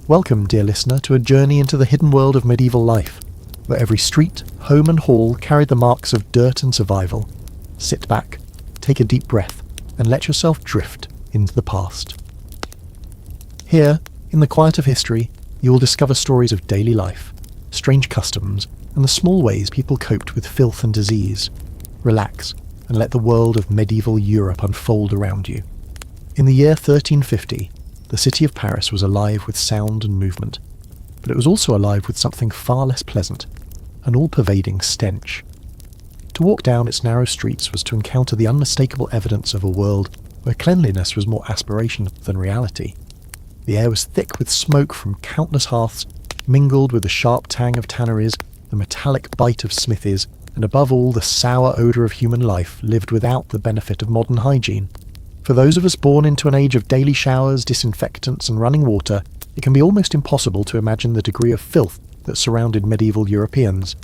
Welcome, dear listener, to a journey into the hidden world of medieval life, where every street, home and hall carried the marks of dirt and survival. Sit back, take a deep breath, and let yourself drift into the past. Here, in the quiet of history, you will discover stories of daily life, strange customs, and the small ways people coped with filth and disease. Relax, and let the world of medieval Europe unfold around you. In the year 1350, the city of Paris was alive with sound and movement, but it was also alive with something far less pleasant, an all-pervading stench. To walk down its narrow streets was to encounter the unmistakable evidence of a world where cleanliness was more aspiration than reality. The air was thick with smoke from countless hearths, mingled with the sharp tang of tanneries, the metallic bite of smithies, and above all the sour odour of human life lived without the benefit of modern hygiene. For those of us born into an age of daily showers, disinfectants and running water, it can be almost impossible to imagine the degree of filth that surrounded medieval Europeans.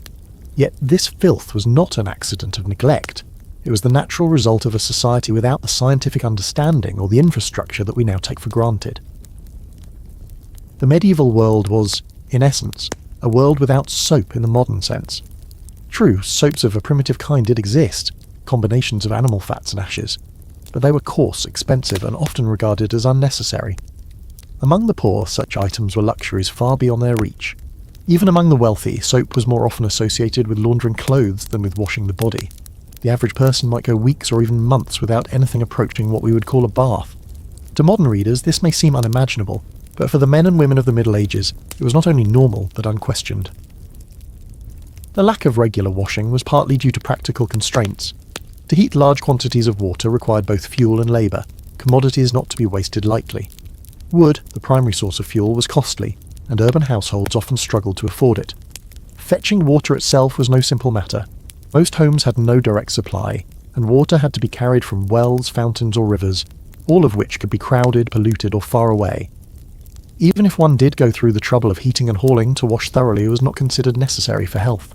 Yet this filth was not an accident of neglect. It was the natural result of a society without the scientific understanding or the infrastructure that we now take for granted. The medieval world was, in essence, a world without soap in the modern sense. True, soaps of a primitive kind did exist, combinations of animal fats and ashes, but they were coarse, expensive, and often regarded as unnecessary. Among the poor, such items were luxuries far beyond their reach. Even among the wealthy, soap was more often associated with laundering clothes than with washing the body. The average person might go weeks or even months without anything approaching what we would call a bath. To modern readers, this may seem unimaginable, but for the men and women of the Middle Ages, it was not only normal, but unquestioned. The lack of regular washing was partly due to practical constraints. To heat large quantities of water required both fuel and labour, commodities not to be wasted lightly. Wood, the primary source of fuel, was costly, and urban households often struggled to afford it. Fetching water itself was no simple matter. Most homes had no direct supply, and water had to be carried from wells, fountains or rivers, all of which could be crowded, polluted or far away. Even if one did go through the trouble of heating and hauling, to wash thoroughly was not considered necessary for health.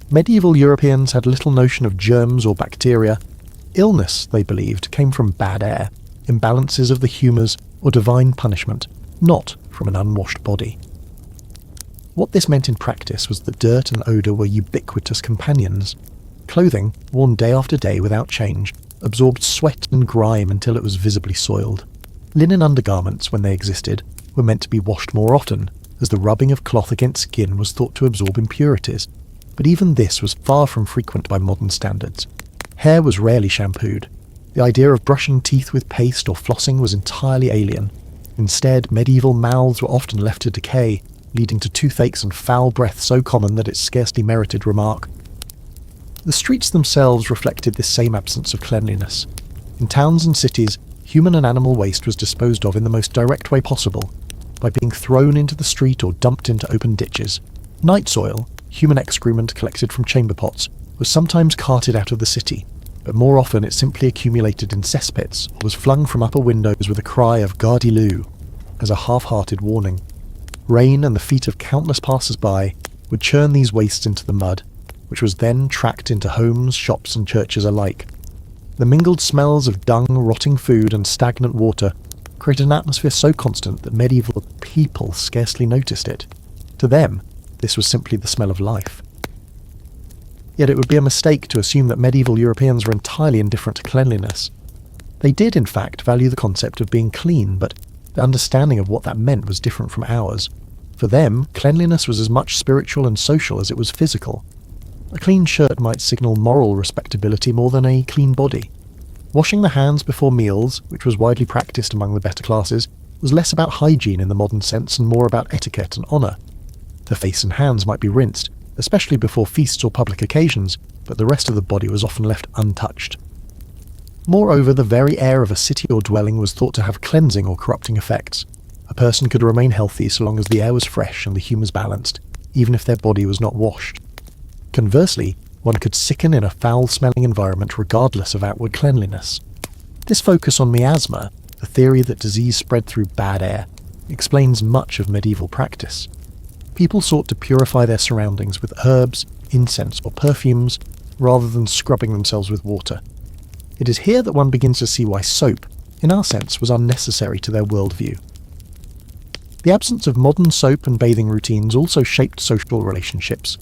Medieval Europeans had little notion of germs or bacteria. Illness, they believed, came from bad air, imbalances of the humours, or divine punishment, not from an unwashed body. What this meant in practice was that dirt and odour were ubiquitous companions. Clothing, worn day after day without change, absorbed sweat and grime until it was visibly soiled. Linen undergarments, when they existed, were meant to be washed more often, as the rubbing of cloth against skin was thought to absorb impurities. But even this was far from frequent by modern standards. Hair was rarely shampooed. The idea of brushing teeth with paste or flossing was entirely alien. Instead, medieval mouths were often left to decay, leading to toothaches and foul breath so common that it scarcely merited remark. The streets themselves reflected this same absence of cleanliness. In towns and cities, human and animal waste was disposed of in the most direct way possible, by being thrown into the street or dumped into open ditches. Night soil, human excrement collected from chamber pots, was sometimes carted out of the city, but more often it simply accumulated in cesspits or was flung from upper windows with a cry of "Gardez-le" as a half-hearted warning. Rain and the feet of countless passers-by would churn these wastes into the mud, which was then tracked into homes, shops and churches alike. The mingled smells of dung, rotting food and stagnant water created an atmosphere so constant that medieval people scarcely noticed it. To them, this was simply the smell of life. Yet it would be a mistake to assume that medieval Europeans were entirely indifferent to cleanliness. They did, in fact, value the concept of being clean, but the understanding of what that meant was different from ours. For them, cleanliness was as much spiritual and social as it was physical. A clean shirt might signal moral respectability more than a clean body. Washing the hands before meals, which was widely practiced among the better classes, was less about hygiene in the modern sense and more about etiquette and honour. The face and hands might be rinsed, especially before feasts or public occasions, but the rest of the body was often left untouched. Moreover, the very air of a city or dwelling was thought to have cleansing or corrupting effects. A person could remain healthy so long as the air was fresh and the humours balanced, even if their body was not washed. Conversely, one could sicken in a foul-smelling environment regardless of outward cleanliness. This focus on miasma, the theory that disease spread through bad air, explains much of medieval practice. People sought to purify their surroundings with herbs, incense or perfumes, rather than scrubbing themselves with water. It is here that one begins to see why soap, in our sense, was unnecessary to their worldview. The absence of modern soap and bathing routines also shaped social relationships.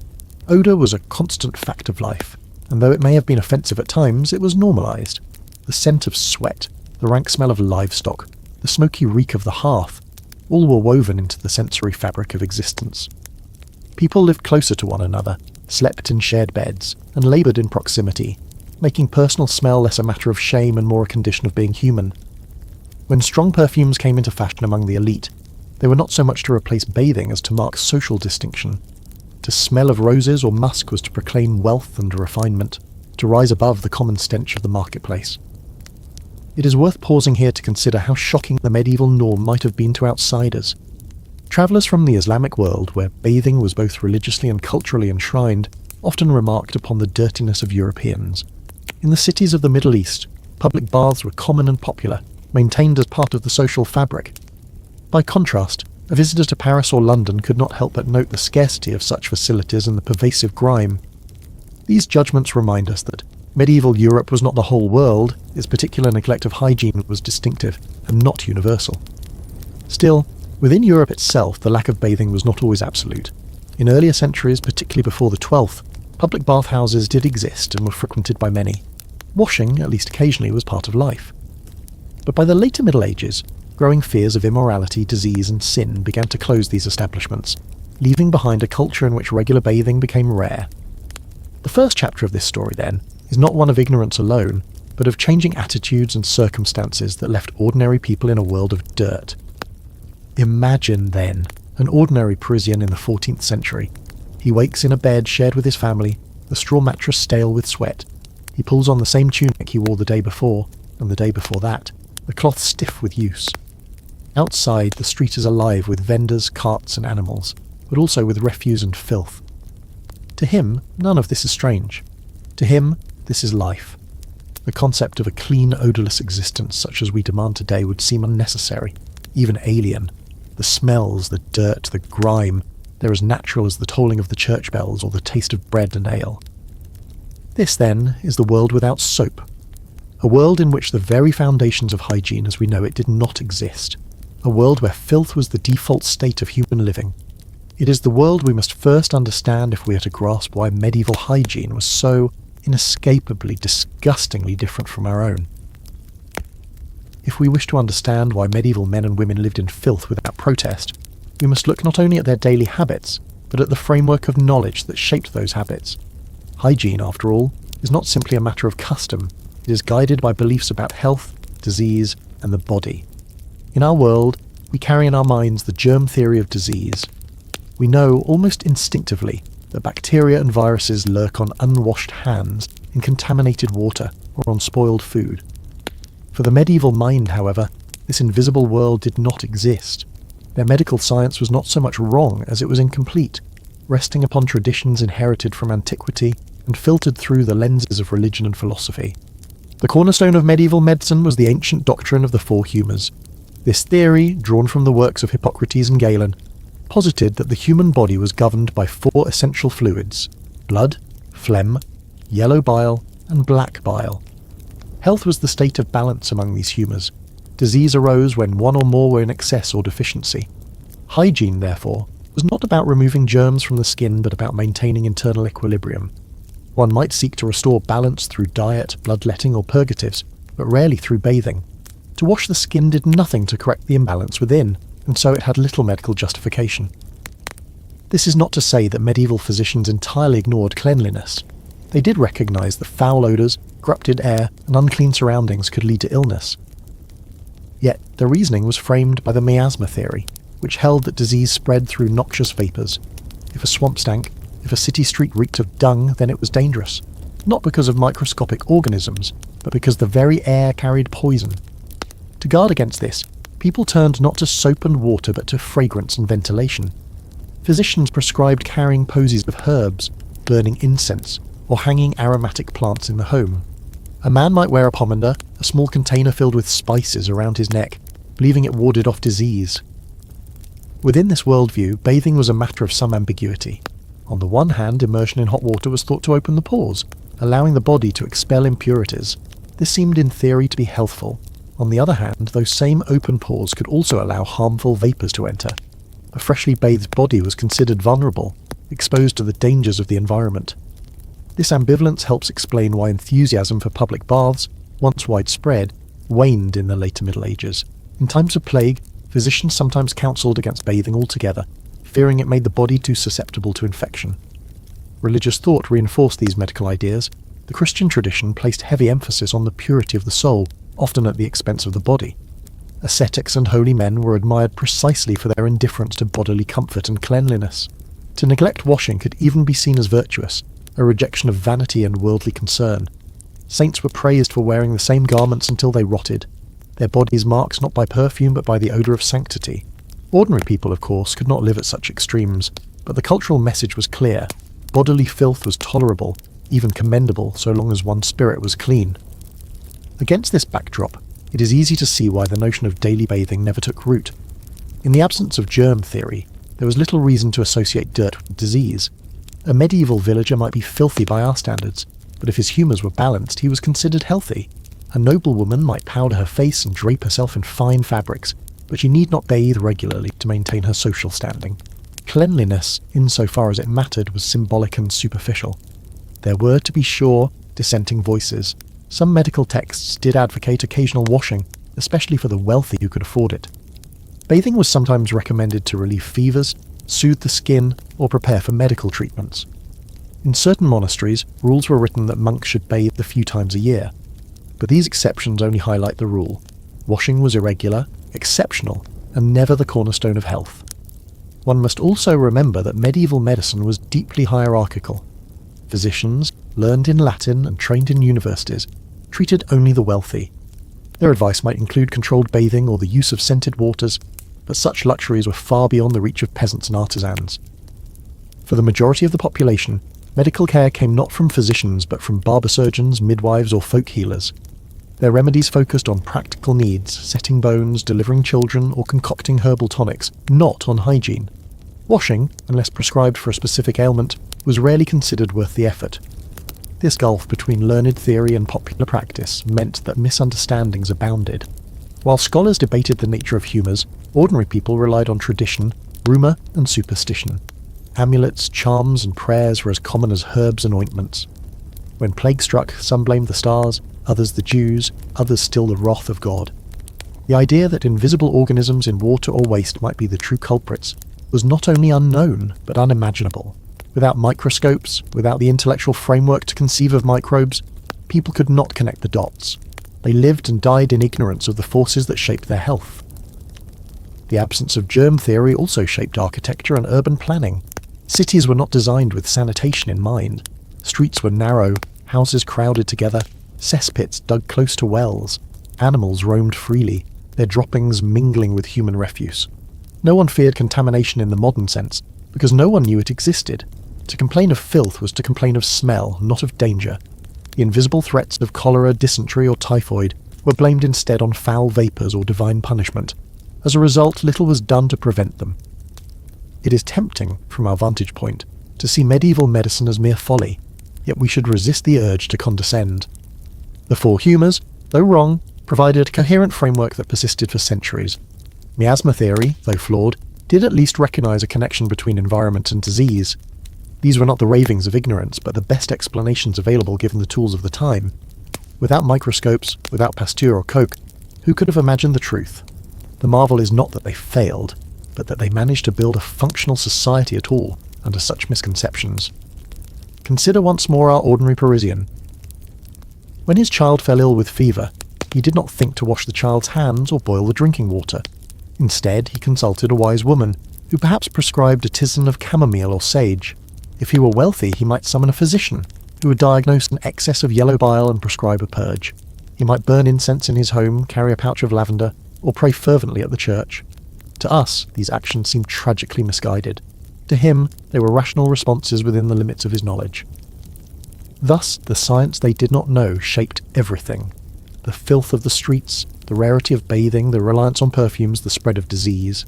Odour was a constant fact of life, and though it may have been offensive at times, it was normalised. The scent of sweat, the rank smell of livestock, the smoky reek of the hearth, all were woven into the sensory fabric of existence. People lived closer to one another, slept in shared beds, and laboured in proximity, making personal smell less a matter of shame and more a condition of being human. When strong perfumes came into fashion among the elite, they were not so much to replace bathing as to mark social distinction. To smell of roses or musk was to proclaim wealth and refinement, to rise above the common stench of the marketplace. It is worth pausing here to consider how shocking the medieval norm might have been to outsiders. Travellers from the Islamic world, where bathing was both religiously and culturally enshrined, often remarked upon the dirtiness of Europeans. In the cities of the Middle East, public baths were common and popular, maintained as part of the social fabric. By contrast, a visitor to Paris or London could not help but note the scarcity of such facilities and the pervasive grime. These judgments remind us that medieval Europe was not the whole world, its particular neglect of hygiene was distinctive and not universal. Still, within Europe itself, the lack of bathing was not always absolute. In earlier centuries, particularly before the 12th, public bathhouses did exist and were frequented by many. Washing, at least occasionally, was part of life. But by the later Middle Ages, growing fears of immorality, disease and sin began to close these establishments, leaving behind a culture in which regular bathing became rare. The first chapter of this story, then, is not one of ignorance alone, but of changing attitudes and circumstances that left ordinary people in a world of dirt. Imagine, then, an ordinary Parisian in the 14th century. He wakes in a bed shared with his family, the straw mattress stale with sweat. He pulls on the same tunic he wore the day before, and the day before that, the cloth stiff with use. Outside, the street is alive with vendors, carts and animals, but also with refuse and filth. To him, none of this is strange. To him, this is life. The concept of a clean, odourless existence such as we demand today would seem unnecessary, even alien. The smells, the dirt, the grime, they're as natural as the tolling of the church bells or the taste of bread and ale. This, then, is the world without soap. A world in which the very foundations of hygiene as we know it did not exist. A world where filth was the default state of human living. It is the world we must first understand if we are to grasp why medieval hygiene was so inescapably, disgustingly different from our own. If we wish to understand why medieval men and women lived in filth without protest, we must look not only at their daily habits, but at the framework of knowledge that shaped those habits. Hygiene, after all, is not simply a matter of custom. It is guided by beliefs about health, disease, and the body. In our world, we carry in our minds the germ theory of disease. We know, almost instinctively, that bacteria and viruses lurk on unwashed hands, in contaminated water, or on spoiled food. For the medieval mind, however, this invisible world did not exist. Their medical science was not so much wrong as it was incomplete, resting upon traditions inherited from antiquity and filtered through the lenses of religion and philosophy. The cornerstone of medieval medicine was the ancient doctrine of the four humours. This theory, drawn from the works of Hippocrates and Galen, posited that the human body was governed by four essential fluids: blood, phlegm, yellow bile, and black bile. Health was the state of balance among these humours. Disease arose when one or more were in excess or deficiency. Hygiene, therefore, was not about removing germs from the skin but about maintaining internal equilibrium. One might seek to restore balance through diet, bloodletting or purgatives, but rarely through bathing. To wash the skin did nothing to correct the imbalance within, and so it had little medical justification. This is not to say that medieval physicians entirely ignored cleanliness. They did recognise that foul odours, corrupted air, and unclean surroundings could lead to illness. Yet their reasoning was framed by the miasma theory, which held that disease spread through noxious vapours. If a swamp stank, if a city street reeked of dung, then it was dangerous, not because of microscopic organisms, but because the very air carried poison. To guard against this, people turned not to soap and water but to fragrance and ventilation. Physicians prescribed carrying posies of herbs, burning incense, or hanging aromatic plants in the home. A man might wear a pomander, a small container filled with spices around his neck, believing it warded off disease. Within this worldview, bathing was a matter of some ambiguity. On the one hand, immersion in hot water was thought to open the pores, allowing the body to expel impurities. This seemed in theory to be healthful. On the other hand, those same open pores could also allow harmful vapours to enter, a freshly bathed body was considered vulnerable, exposed to the dangers of the environment. This ambivalence helps explain why enthusiasm for public baths, once widespread, waned in the later Middle Ages. In times of plague, physicians sometimes counselled against bathing altogether, fearing it made the body too susceptible to infection. Religious thought reinforced these medical ideas. The Christian tradition placed heavy emphasis on the purity of the soul, often at the expense of the body. Ascetics and holy men were admired precisely for their indifference to bodily comfort and cleanliness. To neglect washing could even be seen as virtuous, a rejection of vanity and worldly concern. Saints were praised for wearing the same garments until they rotted, their bodies marked not by perfume but by the odour of sanctity. Ordinary people, of course, could not live at such extremes, but the cultural message was clear. Bodily filth was tolerable, even commendable, so long as one's spirit was clean. Against this backdrop, it is easy to see why the notion of daily bathing never took root. In the absence of germ theory, there was little reason to associate dirt with disease. A medieval villager might be filthy by our standards, but if his humours were balanced, he was considered healthy. A noblewoman might powder her face and drape herself in fine fabrics, but she need not bathe regularly to maintain her social standing. Cleanliness, insofar as it mattered, was symbolic and superficial. There were, to be sure, dissenting voices. Some medical texts did advocate occasional washing, especially for the wealthy who could afford it. Bathing was sometimes recommended to relieve fevers, soothe the skin, or prepare for medical treatments. In certain monasteries, rules were written that monks should bathe a few times a year. But these exceptions only highlight the rule. Washing was irregular, exceptional, and never the cornerstone of health. One must also remember that medieval medicine was deeply hierarchical. Physicians, learned in Latin and trained in universities, treated only the wealthy. Their advice might include controlled bathing or the use of scented waters, but such luxuries were far beyond the reach of peasants and artisans. For the majority of the population, medical care came not from physicians but from barber surgeons, midwives, or folk healers. Their remedies focused on practical needs, setting bones, delivering children, or concocting herbal tonics, not on hygiene. Washing, unless prescribed for a specific ailment, was rarely considered worth the effort. This gulf between learned theory and popular practice meant that misunderstandings abounded. While scholars debated the nature of humours, ordinary people relied on tradition, rumour, and superstition. Amulets, charms, and prayers were as common as herbs and ointments. When plague struck, some blamed the stars, others the Jews, others still the wrath of God. The idea that invisible organisms in water or waste might be the true culprits was not only unknown, but unimaginable. Without microscopes, without the intellectual framework to conceive of microbes, people could not connect the dots. They lived and died in ignorance of the forces that shaped their health. The absence of germ theory also shaped architecture and urban planning. Cities were not designed with sanitation in mind. Streets were narrow, houses crowded together, cesspits dug close to wells. Animals roamed freely, their droppings mingling with human refuse. No one feared contamination in the modern sense, because no one knew it existed. To complain of filth was to complain of smell, not of danger. The invisible threats of cholera, dysentery, or typhoid were blamed instead on foul vapours or divine punishment. As a result, little was done to prevent them. It is tempting, from our vantage point, to see medieval medicine as mere folly, yet we should resist the urge to condescend. The four humours, though wrong, provided a coherent framework that persisted for centuries. Miasma theory, though flawed, did at least recognise a connection between environment and disease. These were not the ravings of ignorance, but the best explanations available given the tools of the time. Without microscopes, without Pasteur or Koch, who could have imagined the truth? The marvel is not that they failed, but that they managed to build a functional society at all under such misconceptions. Consider once more our ordinary Parisian. When his child fell ill with fever, he did not think to wash the child's hands or boil the drinking water. Instead, he consulted a wise woman, who perhaps prescribed a tisane of chamomile or sage. If he were wealthy, he might summon a physician, who would diagnose an excess of yellow bile and prescribe a purge. He might burn incense in his home, carry a pouch of lavender, or pray fervently at the church. To us, these actions seem tragically misguided. To him, they were rational responses within the limits of his knowledge. Thus, the science they did not know shaped everything. The filth of the streets, the rarity of bathing, the reliance on perfumes, the spread of disease.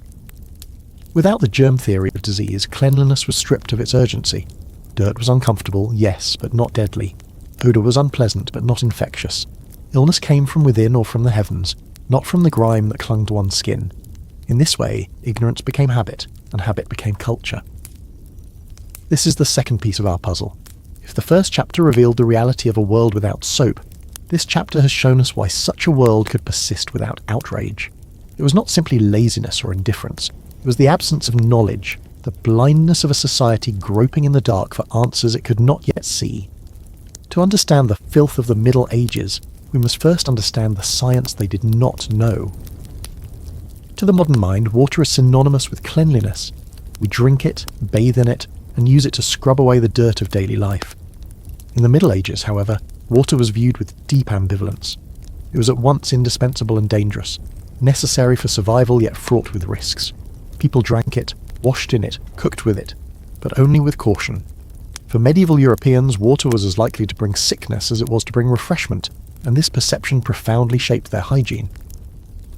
Without the germ theory of disease, cleanliness was stripped of its urgency. Dirt was uncomfortable, yes, but not deadly. Odour was unpleasant, but not infectious. Illness came from within or from the heavens, not from the grime that clung to one's skin. In this way, ignorance became habit, and habit became culture. This is the second piece of our puzzle. If the first chapter revealed the reality of a world without soap, this chapter has shown us why such a world could persist without outrage. It was not simply laziness or indifference. It was the absence of knowledge, the blindness of a society groping in the dark for answers it could not yet see. To understand the filth of the Middle Ages, we must first understand the science they did not know. To the modern mind, water is synonymous with cleanliness. We drink it, bathe in it, and use it to scrub away the dirt of daily life. In the Middle Ages, however, water was viewed with deep ambivalence. It was at once indispensable and dangerous, necessary for survival yet fraught with risks. People drank it, washed in it, cooked with it, but only with caution. For medieval Europeans, water was as likely to bring sickness as it was to bring refreshment, and this perception profoundly shaped their hygiene.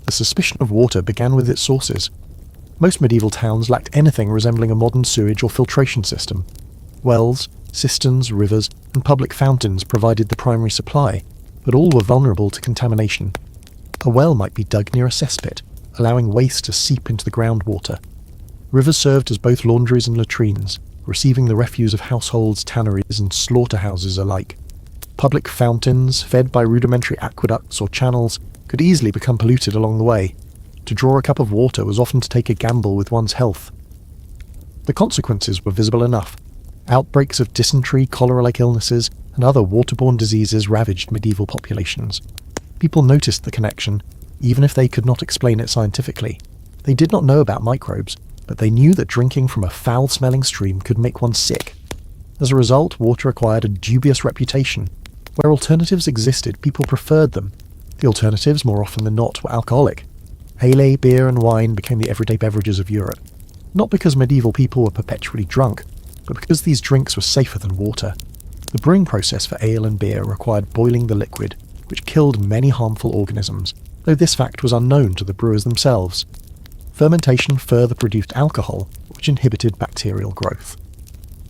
The suspicion of water began with its sources. Most medieval towns lacked anything resembling a modern sewage or filtration system. Wells, cisterns, rivers, and public fountains provided the primary supply, but all were vulnerable to contamination. A well might be dug near a cesspit, allowing waste to seep into the groundwater. Rivers served as both laundries and latrines, receiving the refuse of households, tanneries, and slaughterhouses alike. Public fountains, fed by rudimentary aqueducts or channels, could easily become polluted along the way. To draw a cup of water was often to take a gamble with one's health. The consequences were visible enough. Outbreaks of dysentery, cholera-like illnesses, and other waterborne diseases ravaged medieval populations. People noticed the connection, even if they could not explain it scientifically. They did not know about microbes, but they knew that drinking from a foul-smelling stream could make one sick. As a result, water acquired a dubious reputation. Where alternatives existed, people preferred them. The alternatives, more often than not, were alcoholic. Ale, beer, and wine became the everyday beverages of Europe. Not because medieval people were perpetually drunk, but because these drinks were safer than water. The brewing process for ale and beer required boiling the liquid, which killed many harmful organisms, though this fact was unknown to the brewers themselves. Fermentation further produced alcohol, which inhibited bacterial growth.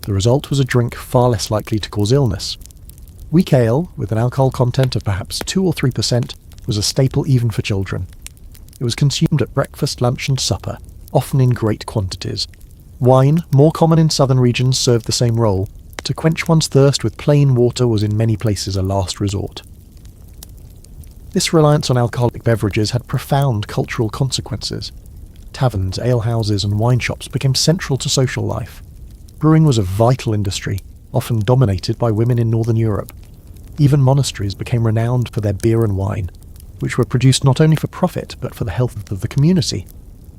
The result was a drink far less likely to cause illness. Weak ale, with an alcohol content of perhaps 2 or 3%, was a staple even for children. It was consumed at breakfast, lunch, and supper, often in great quantities. Wine, more common in southern regions, served the same role. To quench one's thirst with plain water was in many places a last resort. This reliance on alcoholic beverages had profound cultural consequences. Taverns, alehouses, and wine shops became central to social life. Brewing was a vital industry, often dominated by women in northern Europe. Even monasteries became renowned for their beer and wine, which were produced not only for profit, but for the health of the community.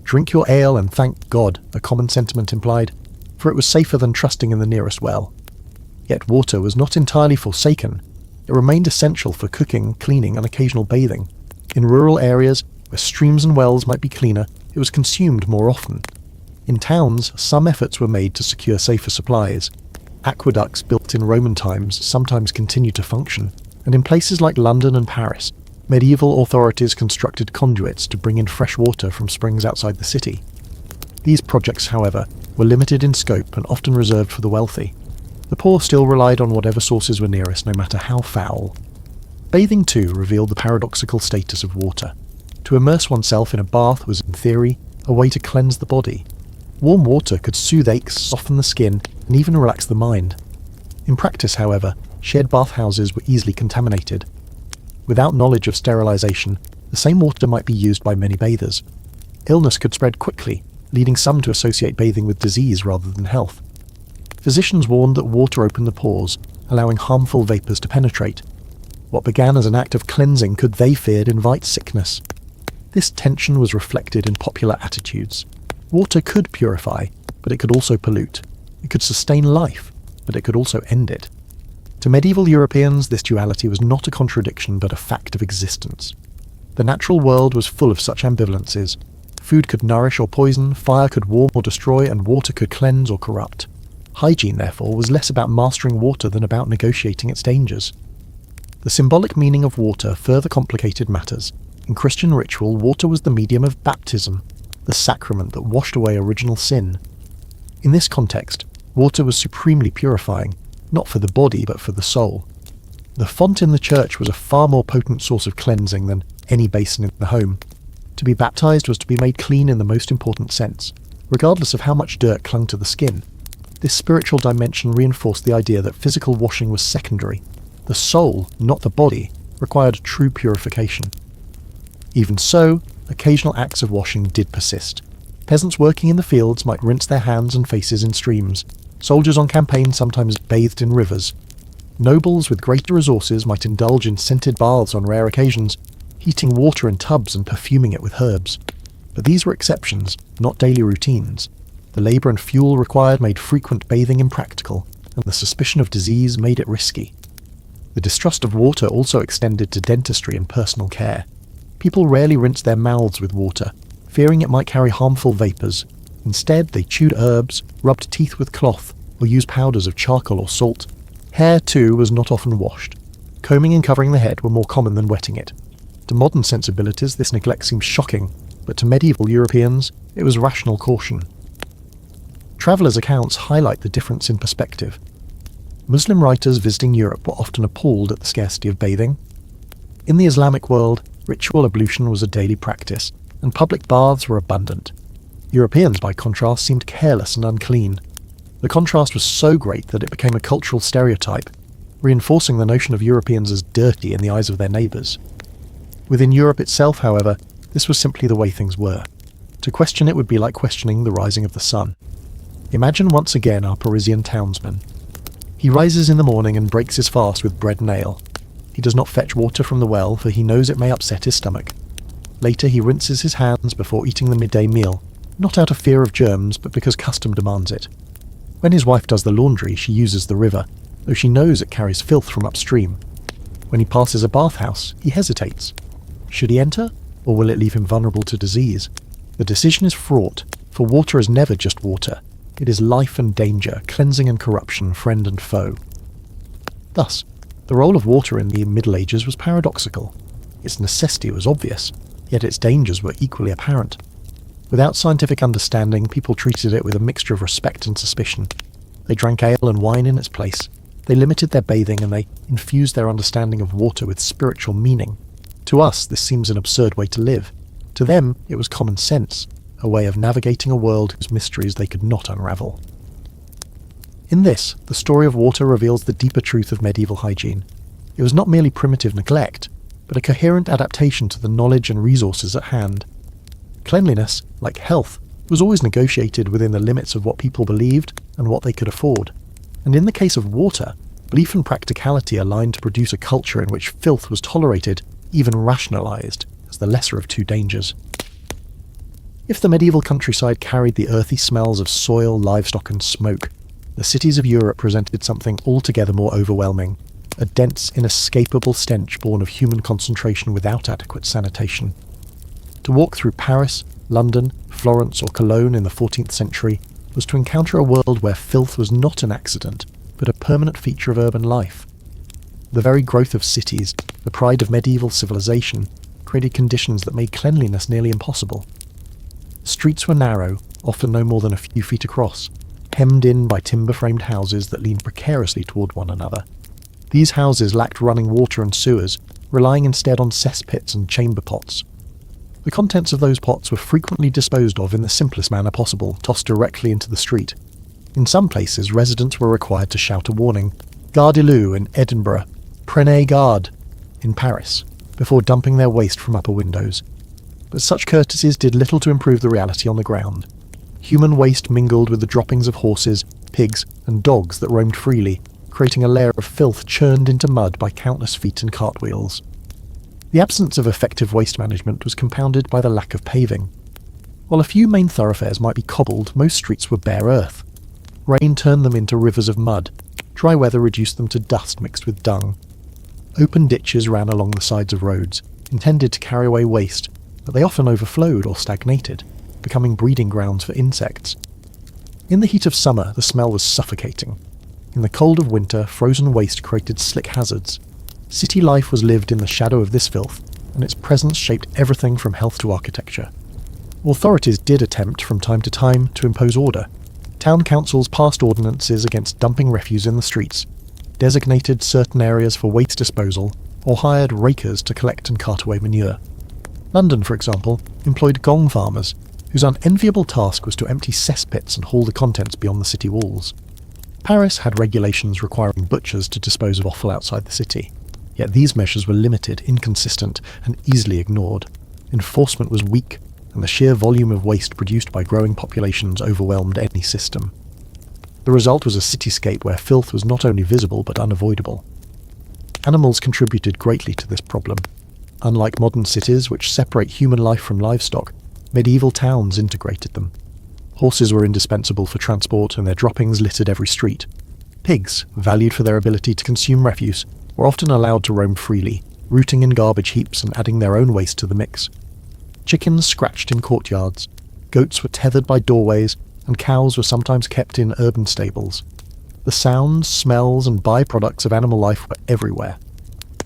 Drink your ale and thank God, a common sentiment implied, for it was safer than trusting in the nearest well. Yet water was not entirely forsaken. It remained essential for cooking, cleaning, and occasional bathing. In rural areas, where streams and wells might be cleaner, it was consumed more often. In towns, some efforts were made to secure safer supplies. Aqueducts built in Roman times sometimes continued to function, and in places like London and Paris, medieval authorities constructed conduits to bring in fresh water from springs outside the city. These projects, however, were limited in scope and often reserved for the wealthy. The poor still relied on whatever sources were nearest, no matter how foul. Bathing, too, revealed the paradoxical status of water. To immerse oneself in a bath was, in theory, a way to cleanse the body. Warm water could soothe aches, soften the skin, and even relax the mind. In practice, however, shared bathhouses were easily contaminated. Without knowledge of sterilization, the same water might be used by many bathers. Illness could spread quickly, leading some to associate bathing with disease rather than health. Physicians warned that water opened the pores, allowing harmful vapors to penetrate. What began as an act of cleansing could, they feared, invite sickness. This tension was reflected in popular attitudes. Water could purify, but it could also pollute. It could sustain life, but it could also end it. To medieval Europeans, this duality was not a contradiction but a fact of existence. The natural world was full of such ambivalences. Food could nourish or poison, fire could warm or destroy, and water could cleanse or corrupt. Hygiene, therefore, was less about mastering water than about negotiating its dangers. The symbolic meaning of water further complicated matters. In Christian ritual, water was the medium of baptism, the sacrament that washed away original sin. In this context, water was supremely purifying, not for the body but for the soul. The font in the church was a far more potent source of cleansing than any basin in the home. To be baptized was to be made clean in the most important sense, regardless of how much dirt clung to the skin. This spiritual dimension reinforced the idea that physical washing was secondary. The soul, not the body, required true purification. Even so, occasional acts of washing did persist. Peasants working in the fields might rinse their hands and faces in streams. Soldiers on campaign sometimes bathed in rivers. Nobles with greater resources might indulge in scented baths on rare occasions, heating water in tubs and perfuming it with herbs. But these were exceptions, not daily routines. The labour and fuel required made frequent bathing impractical, and the suspicion of disease made it risky. The distrust of water also extended to dentistry and personal care. People rarely rinsed their mouths with water, fearing it might carry harmful vapours. Instead, they chewed herbs, rubbed teeth with cloth, or used powders of charcoal or salt. Hair, too, was not often washed. Combing and covering the head were more common than wetting it. To modern sensibilities, this neglect seems shocking, but to medieval Europeans, it was rational caution. Travellers' accounts highlight the difference in perspective. Muslim writers visiting Europe were often appalled at the scarcity of bathing. In the Islamic world, ritual ablution was a daily practice, and public baths were abundant. Europeans, by contrast, seemed careless and unclean. The contrast was so great that it became a cultural stereotype, reinforcing the notion of Europeans as dirty in the eyes of their neighbours. Within Europe itself, however, this was simply the way things were. To question it would be like questioning the rising of the sun. Imagine once again our Parisian townsman. He rises in the morning and breaks his fast with bread and ale. He does not fetch water from the well, for he knows it may upset his stomach. Later he rinses his hands before eating the midday meal, not out of fear of germs, but because custom demands it. When his wife does the laundry, she uses the river, though she knows it carries filth from upstream. When he passes a bathhouse, he hesitates. Should he enter, or will it leave him vulnerable to disease? The decision is fraught, for water is never just water. It is life and danger, cleansing and corruption, friend and foe. Thus, the role of water in the Middle Ages was paradoxical. Its necessity was obvious, yet its dangers were equally apparent. Without scientific understanding, people treated it with a mixture of respect and suspicion. They drank ale and wine in its place. They limited their bathing, and they infused their understanding of water with spiritual meaning. To us, this seems an absurd way to live. To them, it was common sense, a way of navigating a world whose mysteries they could not unravel. In this, the story of water reveals the deeper truth of medieval hygiene. It was not merely primitive neglect, but a coherent adaptation to the knowledge and resources at hand. Cleanliness, like health, was always negotiated within the limits of what people believed and what they could afford. And in the case of water, belief and practicality aligned to produce a culture in which filth was tolerated, even rationalized, as the lesser of two dangers. If the medieval countryside carried the earthy smells of soil, livestock and smoke, the cities of Europe presented something altogether more overwhelming, a dense, inescapable stench born of human concentration without adequate sanitation. To walk through Paris, London, Florence or Cologne in the 14th century was to encounter a world where filth was not an accident, but a permanent feature of urban life. The very growth of cities, the pride of medieval civilization, created conditions that made cleanliness nearly impossible. Streets were narrow, often no more than a few feet across, hemmed in by timber-framed houses that leaned precariously toward one another. These houses lacked running water and sewers, relying instead on cesspits and chamber pots. The contents of those pots were frequently disposed of in the simplest manner possible, tossed directly into the street. In some places, residents were required to shout a warning, "Gardez-le" in Edinburgh, "Prenez garde" in Paris, before dumping their waste from upper windows. But such courtesies did little to improve the reality on the ground. Human waste mingled with the droppings of horses, pigs, and dogs that roamed freely, creating a layer of filth churned into mud by countless feet and cartwheels. The absence of effective waste management was compounded by the lack of paving. While a few main thoroughfares might be cobbled, most streets were bare earth. Rain turned them into rivers of mud. Dry weather reduced them to dust mixed with dung. Open ditches ran along the sides of roads, intended to carry away waste, but they often overflowed or stagnated, becoming breeding grounds for insects. In the heat of summer, the smell was suffocating. In the cold of winter, frozen waste created slick hazards. City life was lived in the shadow of this filth, and its presence shaped everything from health to architecture. Authorities did attempt from time to time to impose order. Town councils passed ordinances against dumping refuse in the streets, designated certain areas for waste disposal, or hired rakers to collect and cart away manure. London, for example, employed gong farmers, whose unenviable task was to empty cesspits and haul the contents beyond the city walls. Paris had regulations requiring butchers to dispose of offal outside the city, yet these measures were limited, inconsistent, and easily ignored. Enforcement was weak, and the sheer volume of waste produced by growing populations overwhelmed any system. The result was a cityscape where filth was not only visible but unavoidable. Animals contributed greatly to this problem. Unlike modern cities, which separate human life from livestock, medieval towns integrated them. Horses were indispensable for transport, and their droppings littered every street. Pigs, valued for their ability to consume refuse, were often allowed to roam freely, rooting in garbage heaps and adding their own waste to the mix. Chickens scratched in courtyards, goats were tethered by doorways, and cows were sometimes kept in urban stables. The sounds, smells, and byproducts of animal life were everywhere.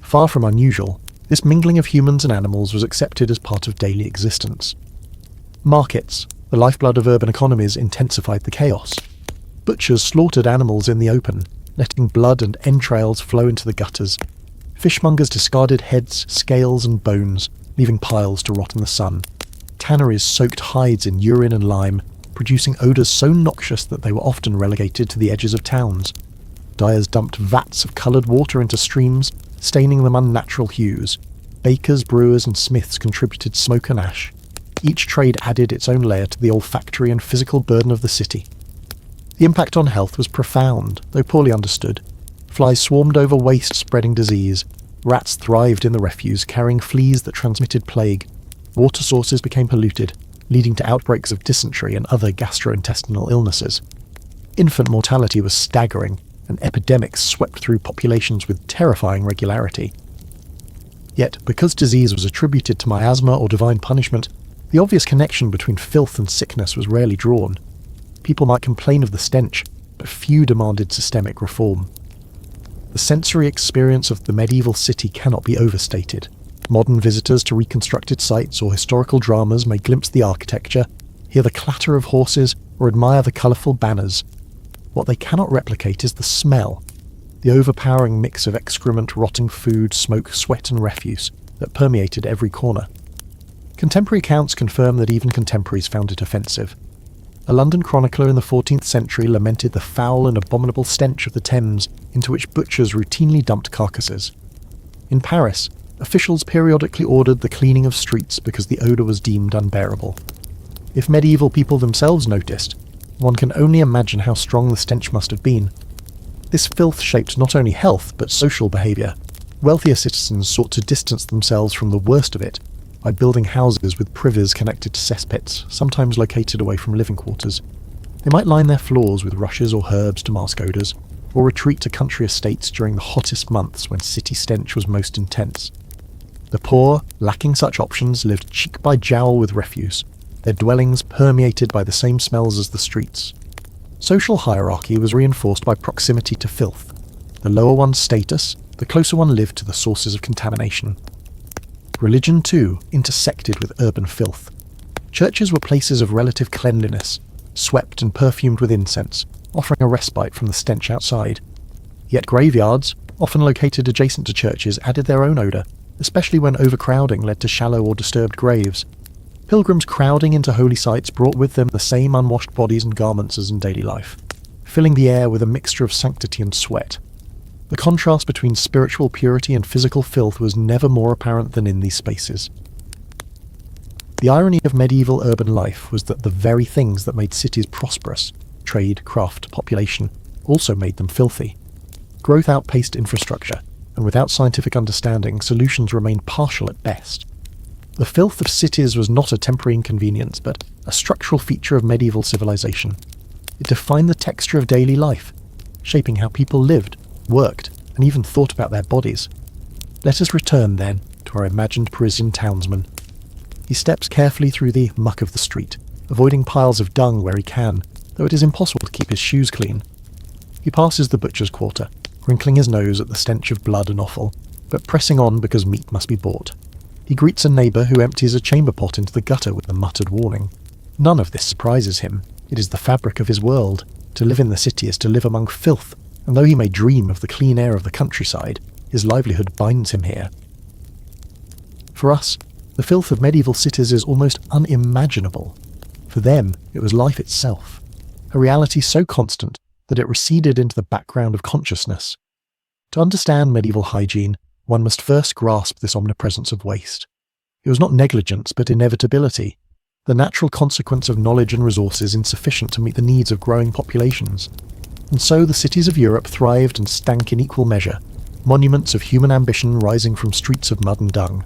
Far from unusual, this mingling of humans and animals was accepted as part of daily existence. Markets, the lifeblood of urban economies, intensified the chaos. Butchers slaughtered animals in the open, letting blood and entrails flow into the gutters. Fishmongers discarded heads, scales, and bones, leaving piles to rot in the sun. Tanneries soaked hides in urine and lime, producing odours so noxious that they were often relegated to the edges of towns. Dyers dumped vats of coloured water into streams, staining them unnatural hues. Bakers, brewers, and smiths contributed smoke and ash. Each trade added its own layer to the olfactory and physical burden of the city. The impact on health was profound, though poorly understood. Flies swarmed over waste, spreading disease. Rats thrived in the refuse, carrying fleas that transmitted plague. Water sources became polluted, leading to outbreaks of dysentery and other gastrointestinal illnesses. Infant mortality was staggering, and epidemics swept through populations with terrifying regularity. Yet, because disease was attributed to miasma or divine punishment, the obvious connection between filth and sickness was rarely drawn. People might complain of the stench, but few demanded systemic reform. The sensory experience of the medieval city cannot be overstated. Modern visitors to reconstructed sites or historical dramas may glimpse the architecture, hear the clatter of horses, or admire the colourful banners. What they cannot replicate is the smell, the overpowering mix of excrement, rotting food, smoke, sweat, and refuse that permeated every corner. Contemporary accounts confirm that even contemporaries found it offensive. A London chronicler in the 14th century lamented the foul and abominable stench of the Thames into which butchers routinely dumped carcasses. In Paris, officials periodically ordered the cleaning of streets because the odour was deemed unbearable. If medieval people themselves noticed, one can only imagine how strong the stench must have been. This filth shaped not only health, but social behaviour. Wealthier citizens sought to distance themselves from the worst of it by building houses with privies connected to cesspits, sometimes located away from living quarters. They might line their floors with rushes or herbs to mask odours, or retreat to country estates during the hottest months when city stench was most intense. The poor, lacking such options, lived cheek by jowl with refuse, their dwellings permeated by the same smells as the streets. Social hierarchy was reinforced by proximity to filth. The lower one's status, the closer one lived to the sources of contamination. Religion, too, intersected with urban filth. Churches were places of relative cleanliness, swept and perfumed with incense, offering a respite from the stench outside. Yet graveyards, often located adjacent to churches, added their own odour, especially when overcrowding led to shallow or disturbed graves. Pilgrims crowding into holy sites brought with them the same unwashed bodies and garments as in daily life, filling the air with a mixture of sanctity and sweat. The contrast between spiritual purity and physical filth was never more apparent than in these spaces. The irony of medieval urban life was that the very things that made cities prosperous, trade, craft, population, also made them filthy. Growth outpaced infrastructure, and without scientific understanding, solutions remained partial at best. The filth of cities was not a temporary inconvenience, but a structural feature of medieval civilization. It defined the texture of daily life, shaping how people lived, worked, and even thought about their bodies. Let us return, then, to our imagined Parisian townsman. He steps carefully through the muck of the street, avoiding piles of dung where he can, though it is impossible to keep his shoes clean. He passes the butcher's quarter, wrinkling his nose at the stench of blood and offal, but pressing on because meat must be bought. He greets a neighbour who empties a chamber pot into the gutter with a muttered warning. None of this surprises him. It is the fabric of his world. To live in the city is to live among filth, and though he may dream of the clean air of the countryside, his livelihood binds him here. For us, The filth of medieval cities is almost unimaginable. For them, it was life itself, a reality so constant that it receded into the background of consciousness. To understand medieval hygiene, one must first grasp this omnipresence of waste. It was not negligence, but inevitability, the natural consequence of knowledge and resources insufficient to meet the needs of growing populations. And so the cities of Europe thrived and stank in equal measure, monuments of human ambition rising from streets of mud and dung.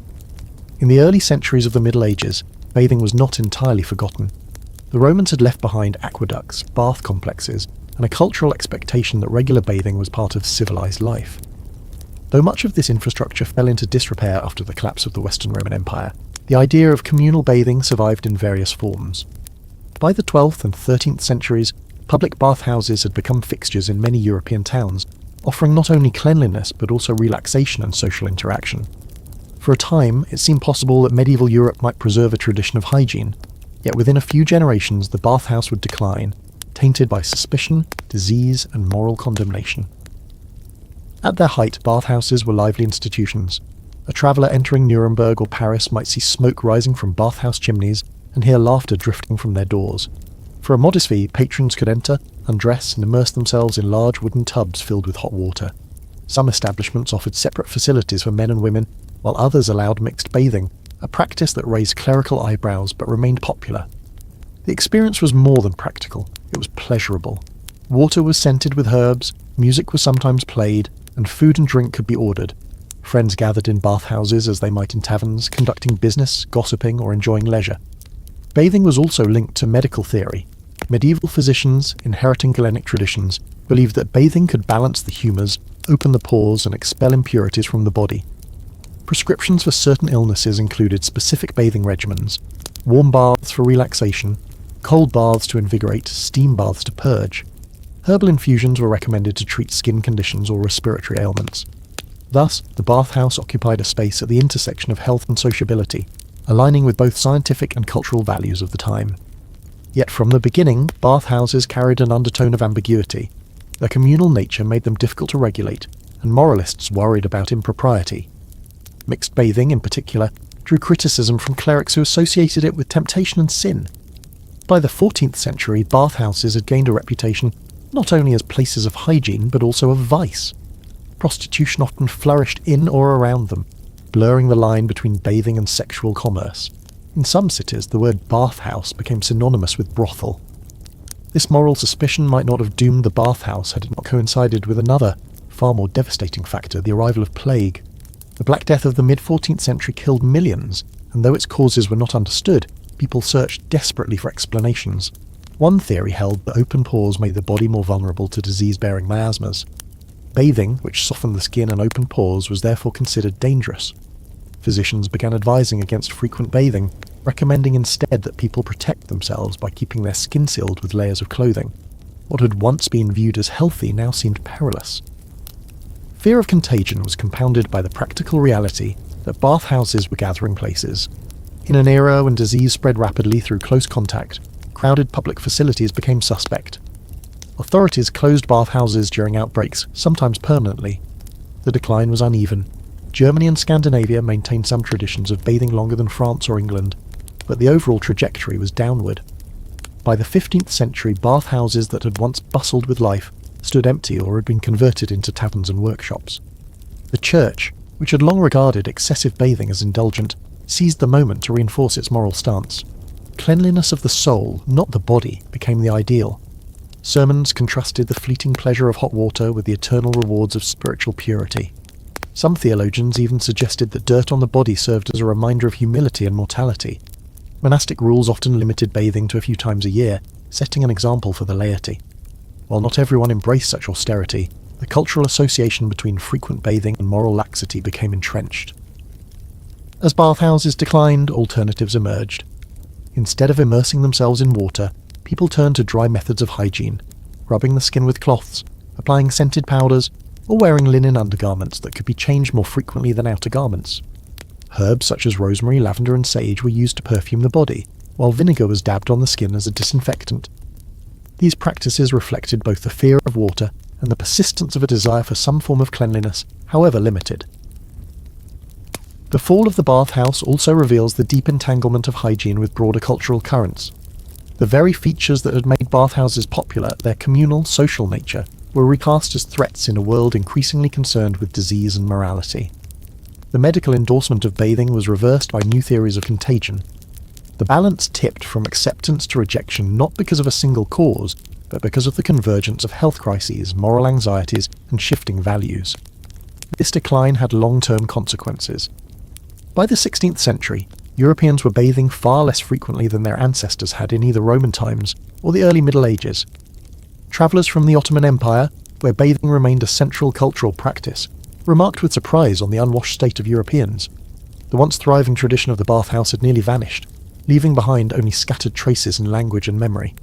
In the early centuries of the Middle Ages, bathing was not entirely forgotten. The Romans had left behind aqueducts, bath complexes, and a cultural expectation that regular bathing was part of civilized life. Though much of this infrastructure fell into disrepair after the collapse of the Western Roman Empire, the idea of communal bathing survived in various forms. By the 12th and 13th centuries, public bathhouses had become fixtures in many European towns, offering not only cleanliness but also relaxation and social interaction. For a time, it seemed possible that medieval Europe might preserve a tradition of hygiene, yet within a few generations the bathhouse would decline, tainted by suspicion, disease, and moral condemnation. At their height, bathhouses were lively institutions. A traveller entering Nuremberg or Paris might see smoke rising from bathhouse chimneys and hear laughter drifting from their doors. For a modest fee, patrons could enter, undress, and immerse themselves in large wooden tubs filled with hot water. Some establishments offered separate facilities for men and women, while others allowed mixed bathing, a practice that raised clerical eyebrows but remained popular. The experience was more than practical, it was pleasurable. Water was scented with herbs, music was sometimes played, and food and drink could be ordered. Friends gathered in bathhouses as they might in taverns, conducting business, gossiping, or enjoying leisure. Bathing was also linked to medical theory. Medieval physicians, inheriting Galenic traditions, believed that bathing could balance the humours, open the pores, and expel impurities from the body. Prescriptions for certain illnesses included specific bathing regimens: warm baths for relaxation, cold baths to invigorate, steam baths to purge. Herbal infusions were recommended to treat skin conditions or respiratory ailments. Thus, the bathhouse occupied a space at the intersection of health and sociability, aligning with both scientific and cultural values of the time. Yet from the beginning, bathhouses carried an undertone of ambiguity. Their communal nature made them difficult to regulate, and moralists worried about impropriety. Mixed bathing, in particular, drew criticism from clerics who associated it with temptation and sin. By the 14th century, bathhouses had gained a reputation not only as places of hygiene, but also of vice. Prostitution often flourished in or around them, blurring the line between bathing and sexual commerce. In some cities, the word bathhouse became synonymous with brothel. This moral suspicion might not have doomed the bathhouse had it not coincided with another, far more devastating factor, the arrival of plague. The Black Death of the mid-14th century killed millions, and though its causes were not understood, people searched desperately for explanations. One theory held that open pores made the body more vulnerable to disease-bearing miasmas. Bathing, which softened the skin and opened pores, was therefore considered dangerous. Physicians began advising against frequent bathing, recommending instead that people protect themselves by keeping their skin sealed with layers of clothing. What had once been viewed as healthy now seemed perilous. Fear of contagion was compounded by the practical reality that bathhouses were gathering places. In an era when disease spread rapidly through close contact, crowded public facilities became suspect. Authorities closed bathhouses during outbreaks, sometimes permanently. The decline was uneven. Germany and Scandinavia maintained some traditions of bathing longer than France or England, but the overall trajectory was downward. By the 15th century, bathhouses that had once bustled with life stood empty or had been converted into taverns and workshops. The Church, which had long regarded excessive bathing as indulgent, seized the moment to reinforce its moral stance. Cleanliness of the soul, not the body, became the ideal. Sermons contrasted the fleeting pleasure of hot water with the eternal rewards of spiritual purity. Some theologians even suggested that dirt on the body served as a reminder of humility and mortality. Monastic rules often limited bathing to a few times a year, setting an example for the laity. While not everyone embraced such austerity, the cultural association between frequent bathing and moral laxity became entrenched. As bathhouses declined, alternatives emerged. Instead of immersing themselves in water, people turned to dry methods of hygiene, rubbing the skin with cloths, applying scented powders, or wearing linen undergarments that could be changed more frequently than outer garments. Herbs such as rosemary, lavender, and sage were used to perfume the body, while vinegar was dabbed on the skin as a disinfectant. These practices reflected both the fear of water and the persistence of a desire for some form of cleanliness, however limited. The fall of the bathhouse also reveals the deep entanglement of hygiene with broader cultural currents. The very features that had made bathhouses popular, their communal, social nature, were recast as threats in a world increasingly concerned with disease and morality. The medical endorsement of bathing was reversed by new theories of contagion. The balance tipped from acceptance to rejection not because of a single cause, but because of the convergence of health crises, moral anxieties, and shifting values. This decline had long-term consequences. By the 16th century, Europeans were bathing far less frequently than their ancestors had in either Roman times or the early Middle Ages. Travellers from the Ottoman Empire, where bathing remained a central cultural practice, remarked with surprise on the unwashed state of Europeans. The once thriving tradition of the bathhouse had nearly vanished, leaving behind only scattered traces in language and memory.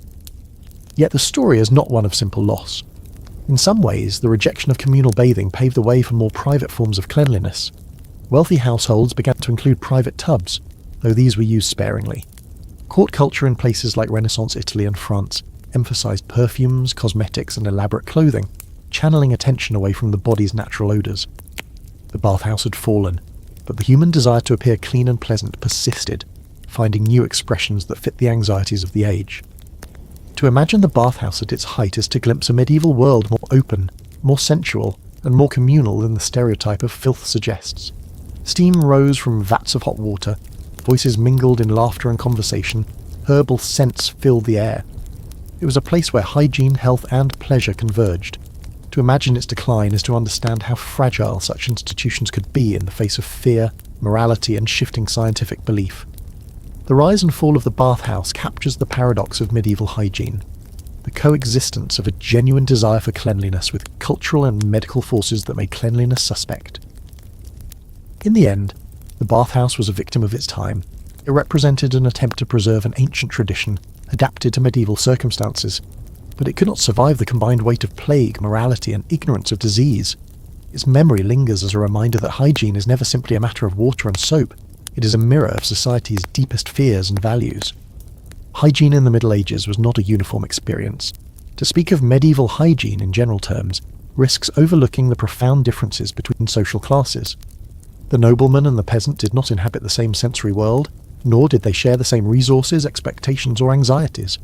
Yet the story is not one of simple loss. In some ways, the rejection of communal bathing paved the way for more private forms of cleanliness. Wealthy households began to include private tubs, though these were used sparingly. Court culture in places like Renaissance Italy and France emphasized perfumes, cosmetics, and elaborate clothing, channeling attention away from the body's natural odors. The bathhouse had fallen, but the human desire to appear clean and pleasant persisted, finding new expressions that fit the anxieties of the age. To imagine the bathhouse at its height is to glimpse a medieval world more open, more sensual, and more communal than the stereotype of filth suggests. Steam rose from vats of hot water, voices mingled in laughter and conversation, herbal scents filled the air. It was a place where hygiene, health, and pleasure converged. To imagine its decline is to understand how fragile such institutions could be in the face of fear, morality, and shifting scientific belief. The rise and fall of the bathhouse captures the paradox of medieval hygiene, the coexistence of a genuine desire for cleanliness with cultural and medical forces that made cleanliness suspect. In the end, the bathhouse was a victim of its time. It represented an attempt to preserve an ancient tradition adapted to medieval circumstances, but it could not survive the combined weight of plague, morality, and ignorance of disease. Its memory lingers as a reminder that hygiene is never simply a matter of water and soap. It is a mirror of society's deepest fears and values. Hygiene in the Middle Ages was not a uniform experience. To speak of medieval hygiene in general terms risks overlooking the profound differences between social classes. The nobleman and the peasant did not inhabit the same sensory world, nor did they share the same resources, expectations, or anxieties.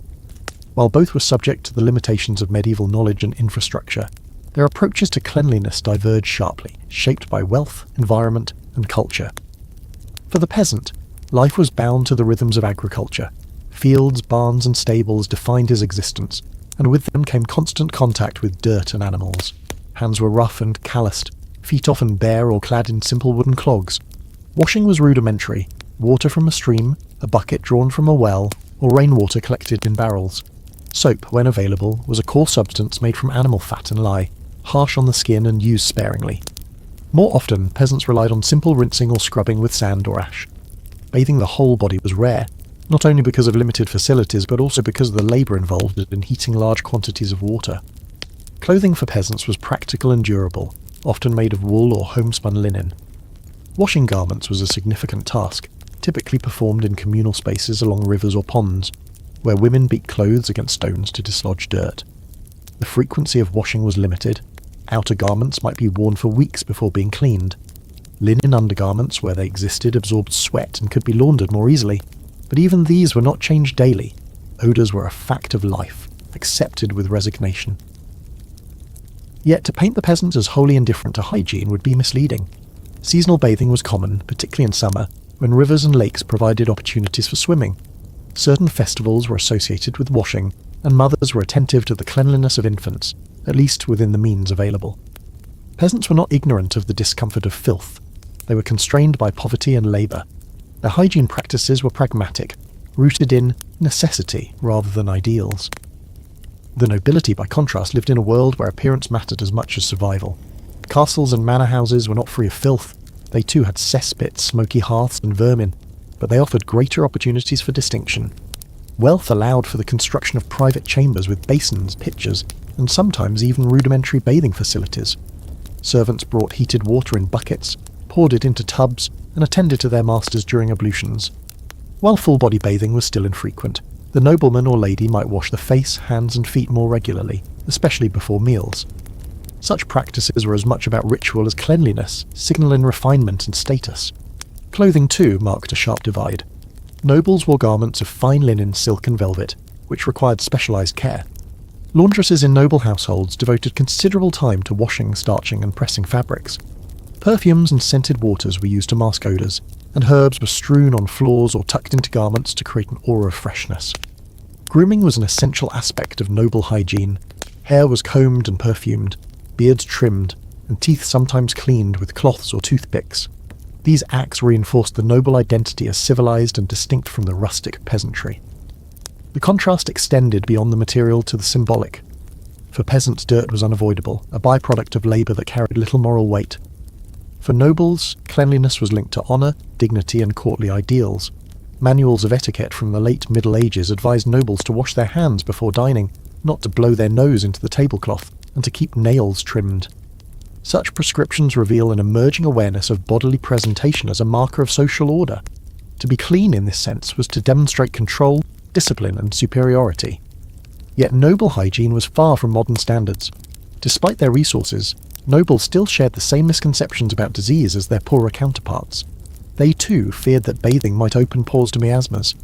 While both were subject to the limitations of medieval knowledge and infrastructure, their approaches to cleanliness diverged sharply, shaped by wealth, environment, and culture. For the peasant, life was bound to the rhythms of agriculture. Fields, barns, and stables defined his existence, and with them came constant contact with dirt and animals. Hands were rough and calloused, feet often bare or clad in simple wooden clogs. Washing was rudimentary, water from a stream, a bucket drawn from a well, or rainwater collected in barrels. Soap, when available, was a coarse substance made from animal fat and lye, harsh on the skin and used sparingly. More often, peasants relied on simple rinsing or scrubbing with sand or ash. Bathing the whole body was rare, not only because of limited facilities but also because of the labour involved in heating large quantities of water. Clothing for peasants was practical and durable, often made of wool or homespun linen. Washing garments was a significant task, typically performed in communal spaces along rivers or ponds, where women beat clothes against stones to dislodge dirt. The frequency of washing was limited. Outer garments might be worn for weeks before being cleaned. Linen undergarments, where they existed, absorbed sweat and could be laundered more easily, but even these were not changed daily. Odours were a fact of life, accepted with resignation. Yet to paint the peasant as wholly indifferent to hygiene would be misleading. Seasonal bathing was common, particularly in summer, when rivers and lakes provided opportunities for swimming. Certain festivals were associated with washing, and mothers were attentive to the cleanliness of infants, at least within the means available. Peasants were not ignorant of the discomfort of filth. They were constrained by poverty and labour. Their hygiene practices were pragmatic, rooted in necessity rather than ideals. The nobility, by contrast, lived in a world where appearance mattered as much as survival. Castles and manor houses were not free of filth. They too had cesspits, smoky hearths, and vermin, but they offered greater opportunities for distinction. Wealth allowed for the construction of private chambers with basins, pitchers, and sometimes even rudimentary bathing facilities. Servants brought heated water in buckets, poured it into tubs, and attended to their masters during ablutions. While full-body bathing was still infrequent, the nobleman or lady might wash the face, hands, and feet more regularly, especially before meals. Such practices were as much about ritual as cleanliness, signalling refinement and status. Clothing too marked a sharp divide. Nobles wore garments of fine linen, silk and velvet, which required specialised care. Laundresses in noble households devoted considerable time to washing, starching and pressing fabrics. Perfumes and scented waters were used to mask odours, and herbs were strewn on floors or tucked into garments to create an aura of freshness. Grooming was an essential aspect of noble hygiene. Hair was combed and perfumed, beards trimmed, and teeth sometimes cleaned with cloths or toothpicks. These acts reinforced the noble identity as civilised and distinct from the rustic peasantry. The contrast extended beyond the material to the symbolic. For peasants, dirt was unavoidable, a byproduct of labour that carried little moral weight. For nobles, cleanliness was linked to honour, dignity and courtly ideals. Manuals of etiquette from the late Middle Ages advised nobles to wash their hands before dining, not to blow their nose into the tablecloth, and to keep nails trimmed. Such prescriptions reveal an emerging awareness of bodily presentation as a marker of social order. To be clean in this sense was to demonstrate control, discipline and superiority. Yet noble hygiene was far from modern standards. Despite their resources, nobles still shared the same misconceptions about disease as their poorer counterparts. They too feared that bathing might open pores to miasmas.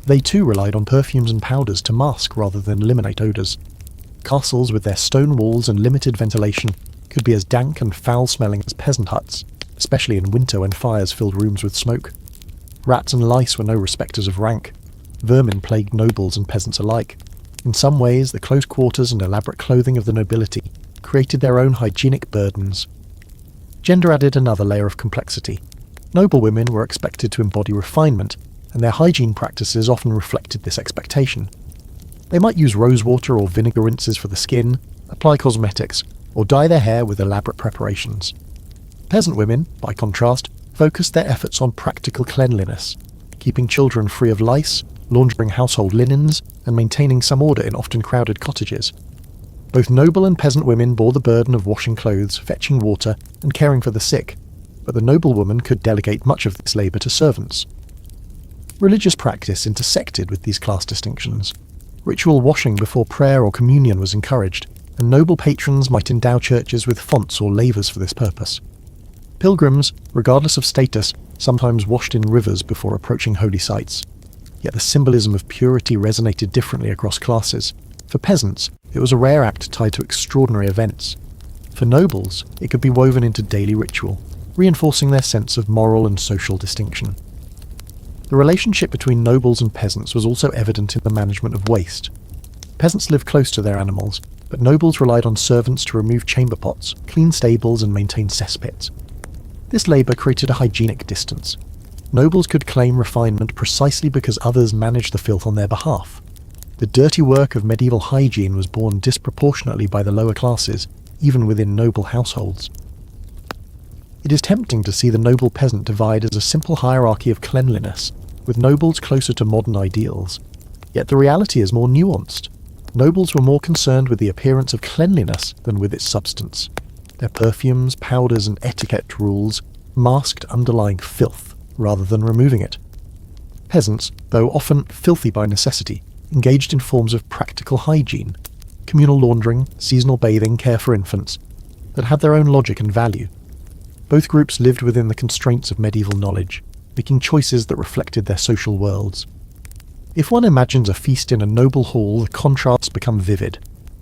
They too relied on perfumes and powders to mask rather than eliminate odours. Castles with their stone walls and limited ventilation could be as dank and foul-smelling as peasant huts, especially in winter when fires filled rooms with smoke. Rats and lice were no respecters of rank. Vermin plagued nobles and peasants alike. In some ways, the close quarters and elaborate clothing of the nobility created their own hygienic burdens. Gender added another layer of complexity. Noble women were expected to embody refinement, and their hygiene practices often reflected this expectation. They might use rosewater or vinegar rinses for the skin, apply cosmetics, or dye their hair with elaborate preparations. Peasant women, by contrast, focused their efforts on practical cleanliness, keeping children free of lice, laundering household linens, and maintaining some order in often crowded cottages. Both noble and peasant women bore the burden of washing clothes, fetching water, and caring for the sick, but the noble woman could delegate much of this labour to servants. Religious practice intersected with these class distinctions. Ritual washing before prayer or communion was encouraged, and noble patrons might endow churches with fonts or lavers for this purpose. Pilgrims, regardless of status, sometimes washed in rivers before approaching holy sites. Yet the symbolism of purity resonated differently across classes. For peasants, it was a rare act tied to extraordinary events. For nobles, it could be woven into daily ritual, reinforcing their sense of moral and social distinction. The relationship between nobles and peasants was also evident in the management of waste. Peasants lived close to their animals, but nobles relied on servants to remove chamber pots, clean stables and maintain cesspits. This labour created a hygienic distance. Nobles could claim refinement precisely because others managed the filth on their behalf. The dirty work of medieval hygiene was borne disproportionately by the lower classes, even within noble households. It is tempting to see the noble-peasant divide as a simple hierarchy of cleanliness, with nobles closer to modern ideals. Yet the reality is more nuanced. Nobles were more concerned with the appearance of cleanliness than with its substance. Their perfumes, powders and etiquette rules masked underlying filth rather than removing it. Peasants, though often filthy by necessity, engaged in forms of practical hygiene, communal laundering, seasonal bathing, care for infants, that had their own logic and value. Both groups lived within the constraints of medieval knowledge, making choices that reflected their social worlds. If one imagines a feast in a noble hall, the contrasts become vivid.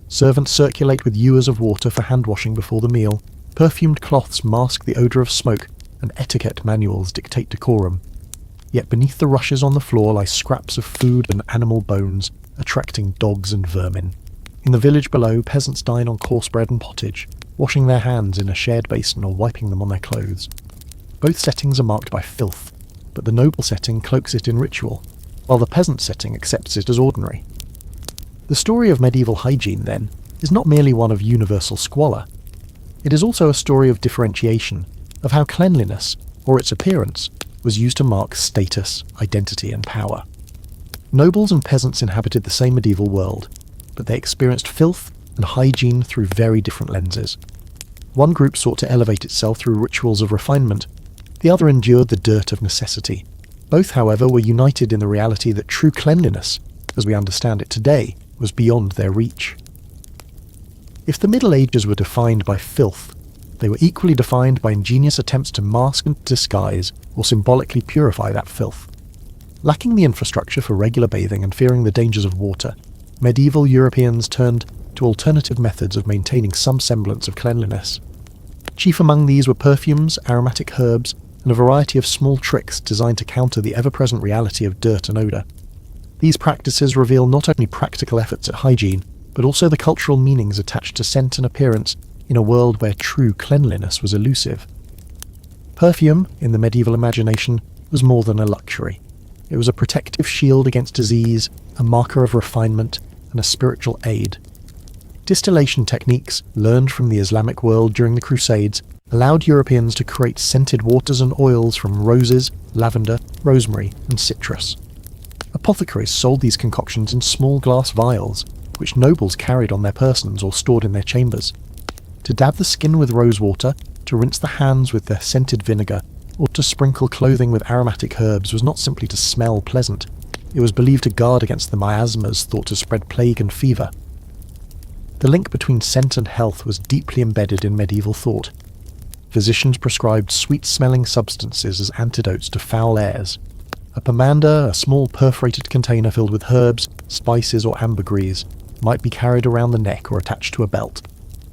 Servants circulate with ewers of water for hand-washing before the meal, perfumed cloths mask the odour of smoke, and etiquette manuals dictate decorum. Yet beneath the rushes on the floor lie scraps of food and animal bones, attracting dogs and vermin. In the village below, peasants dine on coarse bread and pottage, washing their hands in a shared basin or wiping them on their clothes. Both settings are marked by filth, but the noble setting cloaks it in ritual, while the peasant setting accepts it as ordinary. The story of medieval hygiene, then, is not merely one of universal squalor. It is also a story of differentiation, of how cleanliness, or its appearance, was used to mark status, identity and power. Nobles and peasants inhabited the same medieval world, but they experienced filth and hygiene through very different lenses. One group sought to elevate itself through rituals of refinement, the other endured the dirt of necessity. Both, however, were united in the reality that true cleanliness, as we understand it today, was beyond their reach. If the Middle Ages were defined by filth, They were equally defined by ingenious attempts to mask and disguise or symbolically purify that filth. Lacking the infrastructure for regular bathing and fearing the dangers of water, medieval Europeans turned to alternative methods of maintaining some semblance of cleanliness. Chief among these were perfumes, aromatic herbs, and a variety of small tricks designed to counter the ever-present reality of dirt and odour. These practices reveal not only practical efforts at hygiene, but also the cultural meanings attached to scent and appearance in a world where true cleanliness was elusive. Perfume, in the medieval imagination, was more than a luxury. It was a protective shield against disease, a marker of refinement, and a spiritual aid. Distillation techniques, learned from the Islamic world during the Crusades, allowed Europeans to create scented waters and oils from roses, lavender, rosemary, and citrus. Apothecaries sold these concoctions in small glass vials, which nobles carried on their persons or stored in their chambers. To dab the skin with rosewater, to rinse the hands with their scented vinegar, or to sprinkle clothing with aromatic herbs was not simply to smell pleasant. It was believed to guard against the miasmas thought to spread plague and fever. The link between scent and health was deeply embedded in medieval thought. Physicians prescribed sweet-smelling substances as antidotes to foul airs. A pomander, a small perforated container filled with herbs, spices or ambergris, might be carried around the neck or attached to a belt,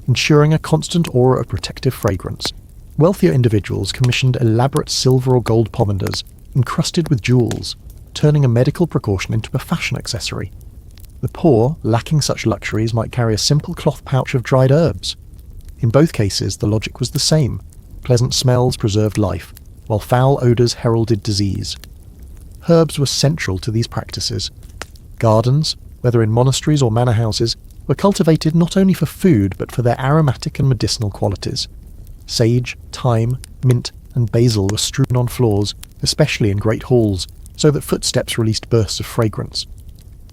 ensuring a constant aura of protective fragrance. Wealthier individuals commissioned elaborate silver or gold pomanders encrusted with jewels, turning a medical precaution into a fashion accessory. The poor, lacking such luxuries, might carry a simple cloth pouch of dried herbs. In both cases, the logic was the same. Pleasant smells preserved life, while foul odours heralded disease. Herbs were central to these practices. Gardens, whether in monasteries or manor houses, were cultivated not only for food but for their aromatic and medicinal qualities. Sage, thyme, mint, and basil were strewn on floors, especially in great halls, so that footsteps released bursts of fragrance.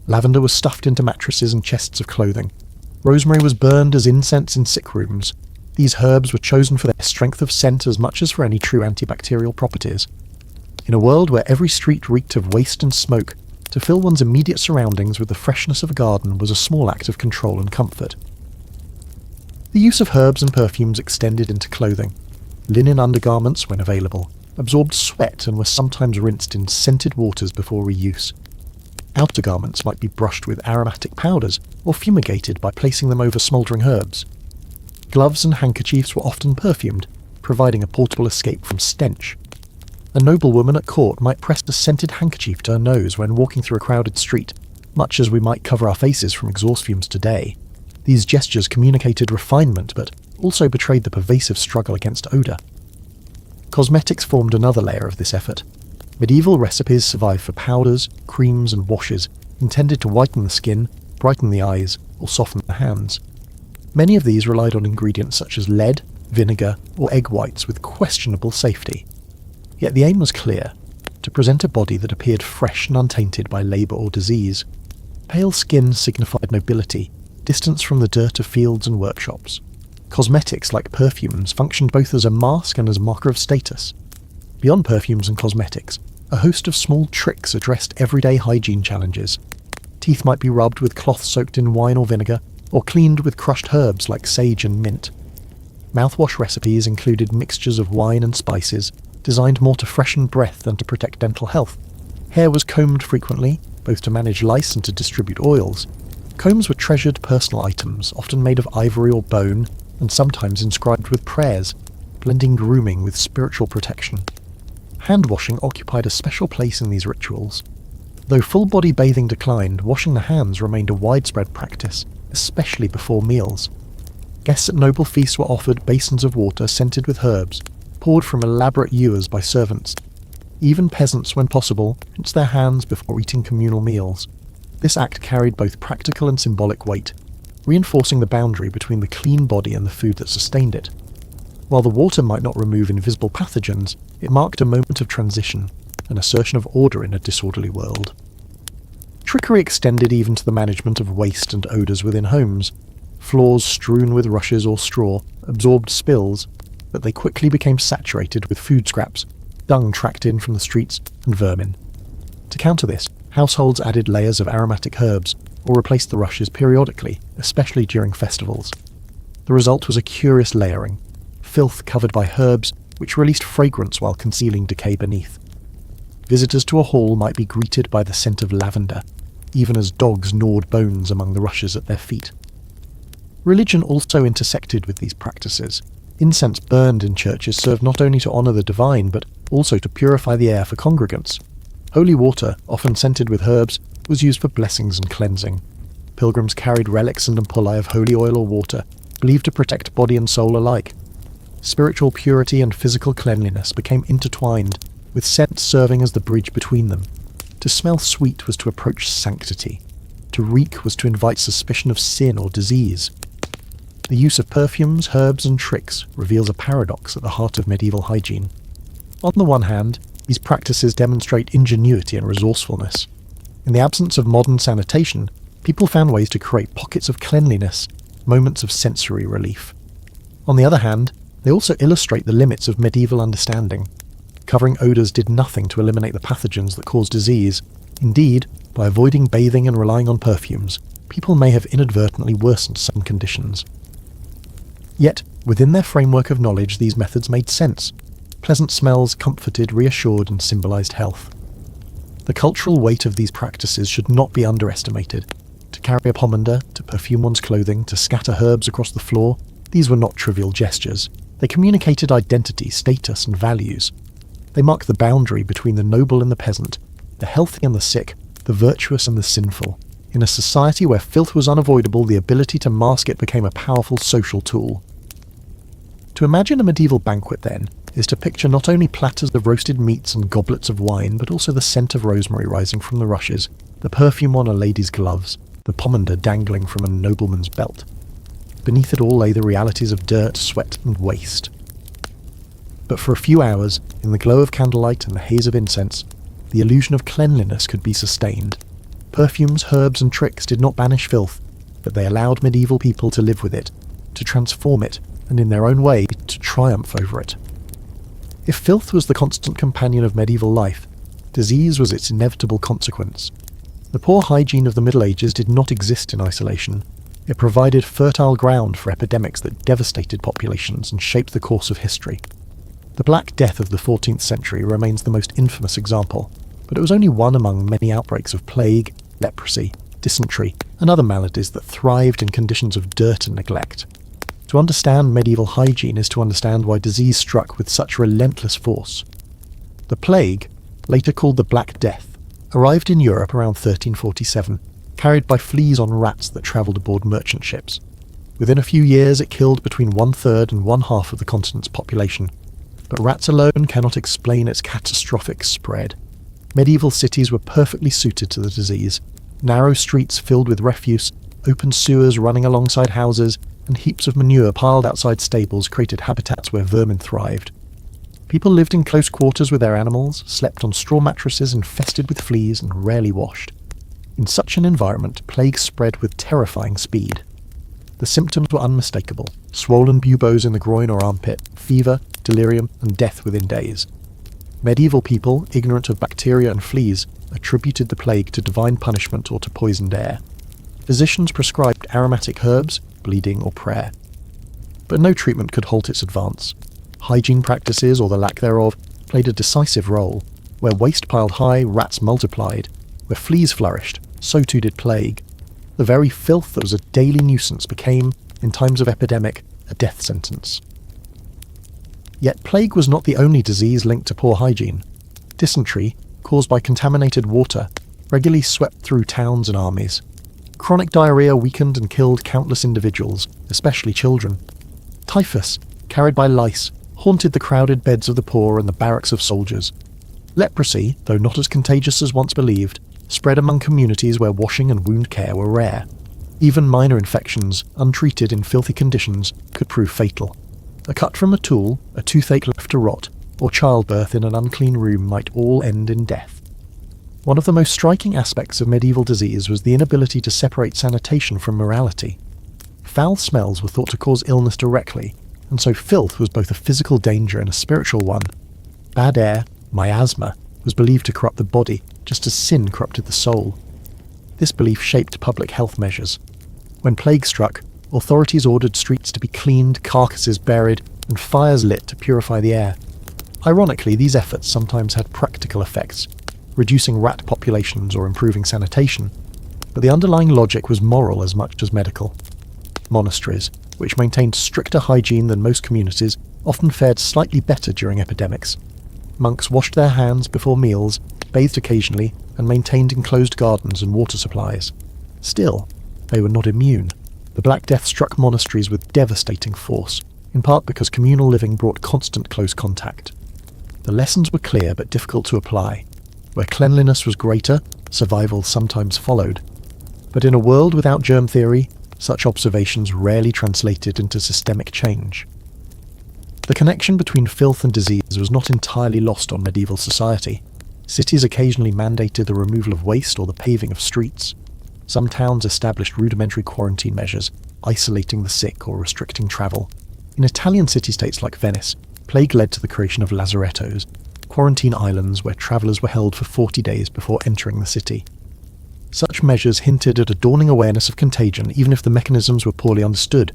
Lavender was stuffed into mattresses and chests of clothing. Rosemary was burned as incense in sick rooms. These herbs were chosen for their strength of scent as much as for any true antibacterial properties. In a world where every street reeked of waste and smoke, to fill one's immediate surroundings with the freshness of a garden was a small act of control and comfort. The use of herbs and perfumes extended into clothing. Linen undergarments, when available, absorbed sweat and were sometimes rinsed in scented waters before reuse. Outer garments might be brushed with aromatic powders or fumigated by placing them over smouldering herbs. Gloves and handkerchiefs were often perfumed, providing a portable escape from stench. A noblewoman at court might press a scented handkerchief to her nose when walking through a crowded street, much as we might cover our faces from exhaust fumes today. These gestures communicated refinement, but also betrayed the pervasive struggle against odour. Cosmetics formed another layer of this effort. Medieval recipes survived for powders, creams and washes, intended to whiten the skin, brighten the eyes, or soften the hands. Many of these relied on ingredients such as lead, vinegar, or egg whites with questionable safety. Yet the aim was clear: to present a body that appeared fresh and untainted by labour or disease. Pale skin signified nobility, distance from the dirt of fields and workshops. Cosmetics, like perfumes, functioned both as a mask and as a marker of status. Beyond perfumes and cosmetics, a host of small tricks addressed everyday hygiene challenges. Teeth might be rubbed with cloth soaked in wine or vinegar, or cleaned with crushed herbs like sage and mint. Mouthwash recipes included mixtures of wine and spices, designed more to freshen breath than to protect dental health. Hair was combed frequently, both to manage lice and to distribute oils. Combs were treasured personal items, often made of ivory or bone, and sometimes inscribed with prayers, blending grooming with spiritual protection. Hand-washing occupied a special place in these rituals. Though full-body bathing declined, washing the hands remained a widespread practice, especially before meals. Guests at noble feasts were offered basins of water scented with herbs, poured from elaborate ewers by servants. Even peasants, when possible, rinsed their hands before eating communal meals. This act carried both practical and symbolic weight, reinforcing the boundary between the clean body and the food that sustained it. While the water might not remove invisible pathogens, it marked a moment of transition, an assertion of order in a disorderly world. Trickery extended even to the management of waste and odours within homes. Floors strewn with rushes or straw absorbed spills, but they quickly became saturated with food scraps, dung tracked in from the streets, and vermin. To counter this, households added layers of aromatic herbs, or replaced the rushes periodically, especially during festivals. The result was a curious layering. filth covered by herbs which released fragrance while concealing decay beneath. Visitors to a hall might be greeted by the scent of lavender, even as dogs gnawed bones among the rushes at their feet. Religion also intersected with these practices. Incense burned in churches served not only to honour the divine, but also to purify the air for congregants. Holy water, often scented with herbs, was used for blessings and cleansing. Pilgrims carried relics and ampullae of holy oil or water, believed to protect body and soul alike. Spiritual purity and physical cleanliness became intertwined, with scent serving as the bridge between them. To smell sweet was to approach sanctity. To reek was to invite suspicion of sin or disease. The use of perfumes, herbs, and tricks reveals a paradox at the heart of medieval hygiene. On the one hand, these practices demonstrate ingenuity and resourcefulness. In the absence of modern sanitation, people found ways to create pockets of cleanliness, moments of sensory relief. On the other hand, they also illustrate the limits of medieval understanding. Covering odours did nothing to eliminate the pathogens that cause disease. Indeed, by avoiding bathing and relying on perfumes, people may have inadvertently worsened some conditions. Yet, within their framework of knowledge, these methods made sense. Pleasant smells comforted, reassured, and symbolised health. The cultural weight of these practices should not be underestimated. To carry a pomander, to perfume one's clothing, to scatter herbs across the floor, these were not trivial gestures. They communicated identity, status, and values. They mark the boundary between the noble and the peasant, the healthy and the sick, the virtuous and the sinful. In a society where filth was unavoidable, the ability to mask it became a powerful social tool. To imagine a medieval banquet, then, is to picture not only platters of roasted meats and goblets of wine, but also the scent of rosemary rising from the rushes, the perfume on a lady's gloves, the pomander dangling from a nobleman's belt. Beneath it all lay the realities of dirt, sweat, and waste. But for a few hours, in the glow of candlelight and the haze of incense, the illusion of cleanliness could be sustained. Perfumes, herbs, and tricks did not banish filth, but they allowed medieval people to live with it, to transform it, and in their own way, to triumph over it. If filth was the constant companion of medieval life, disease was its inevitable consequence. The poor hygiene of the Middle Ages did not exist in isolation. It provided fertile ground for epidemics that devastated populations and shaped the course of history. The Black Death of the 14th century remains the most infamous example, but it was only one among many outbreaks of plague, leprosy, dysentery, and other maladies that thrived in conditions of dirt and neglect. To understand medieval hygiene is to understand why disease struck with such relentless force. The plague, later called the Black Death, arrived in Europe around 1347, carried by fleas on rats that travelled aboard merchant ships. Within a few years it killed between 1/3 and 1/2 of the continent's population. But rats alone cannot explain its catastrophic spread. Medieval cities were perfectly suited to the disease. Narrow streets filled with refuse, open sewers running alongside houses, and heaps of manure piled outside stables created habitats where vermin thrived. People lived in close quarters with their animals, slept on straw mattresses infested with fleas, and rarely washed. In such an environment, plague spread with terrifying speed. The symptoms were unmistakable: swollen buboes in the groin or armpit, fever, delirium, and death within days. Medieval people, ignorant of bacteria and fleas, attributed the plague to divine punishment or to poisoned air. Physicians prescribed aromatic herbs, bleeding, or prayer. But no treatment could halt its advance. Hygiene practices, or the lack thereof, played a decisive role. Where waste piled high, rats multiplied. Where fleas flourished, so too did plague. The very filth that was a daily nuisance became, in times of epidemic, a death sentence. Yet plague was not the only disease linked to poor hygiene. Dysentery, caused by contaminated water, regularly swept through towns and armies. Chronic diarrhea weakened and killed countless individuals, especially children. Typhus, carried by lice, haunted the crowded beds of the poor and the barracks of soldiers. Leprosy, though not as contagious as once believed, spread among communities where washing and wound care were rare. Even minor infections, untreated in filthy conditions, could prove fatal. A cut from a tool, a toothache left to rot, or childbirth in an unclean room might all end in death. One of the most striking aspects of medieval disease was the inability to separate sanitation from morality. Foul smells were thought to cause illness directly, and so filth was both a physical danger and a spiritual one. Bad air, miasma, was believed to corrupt the body, just as sin corrupted the soul. This belief shaped public health measures. When plague struck, authorities ordered streets to be cleaned, carcasses buried, and fires lit to purify the air. Ironically, these efforts sometimes had practical effects, reducing rat populations or improving sanitation, but the underlying logic was moral as much as medical. Monasteries, which maintained stricter hygiene than most communities, often fared slightly better during epidemics. Monks washed their hands before meals, bathed occasionally, and maintained enclosed gardens and water supplies. Still, they were not immune. The Black Death struck monasteries with devastating force, in part because communal living brought constant close contact. The lessons were clear but difficult to apply. Where cleanliness was greater, survival sometimes followed. But in a world without germ theory, such observations rarely translated into systemic change. The connection between filth and disease was not entirely lost on medieval society. Cities occasionally mandated the removal of waste or the paving of streets. Some towns established rudimentary quarantine measures, isolating the sick or restricting travel. In Italian city-states like Venice, plague led to the creation of lazarettos, quarantine islands where travellers were held for 40 days before entering the city. Such measures hinted at a dawning awareness of contagion even if the mechanisms were poorly understood.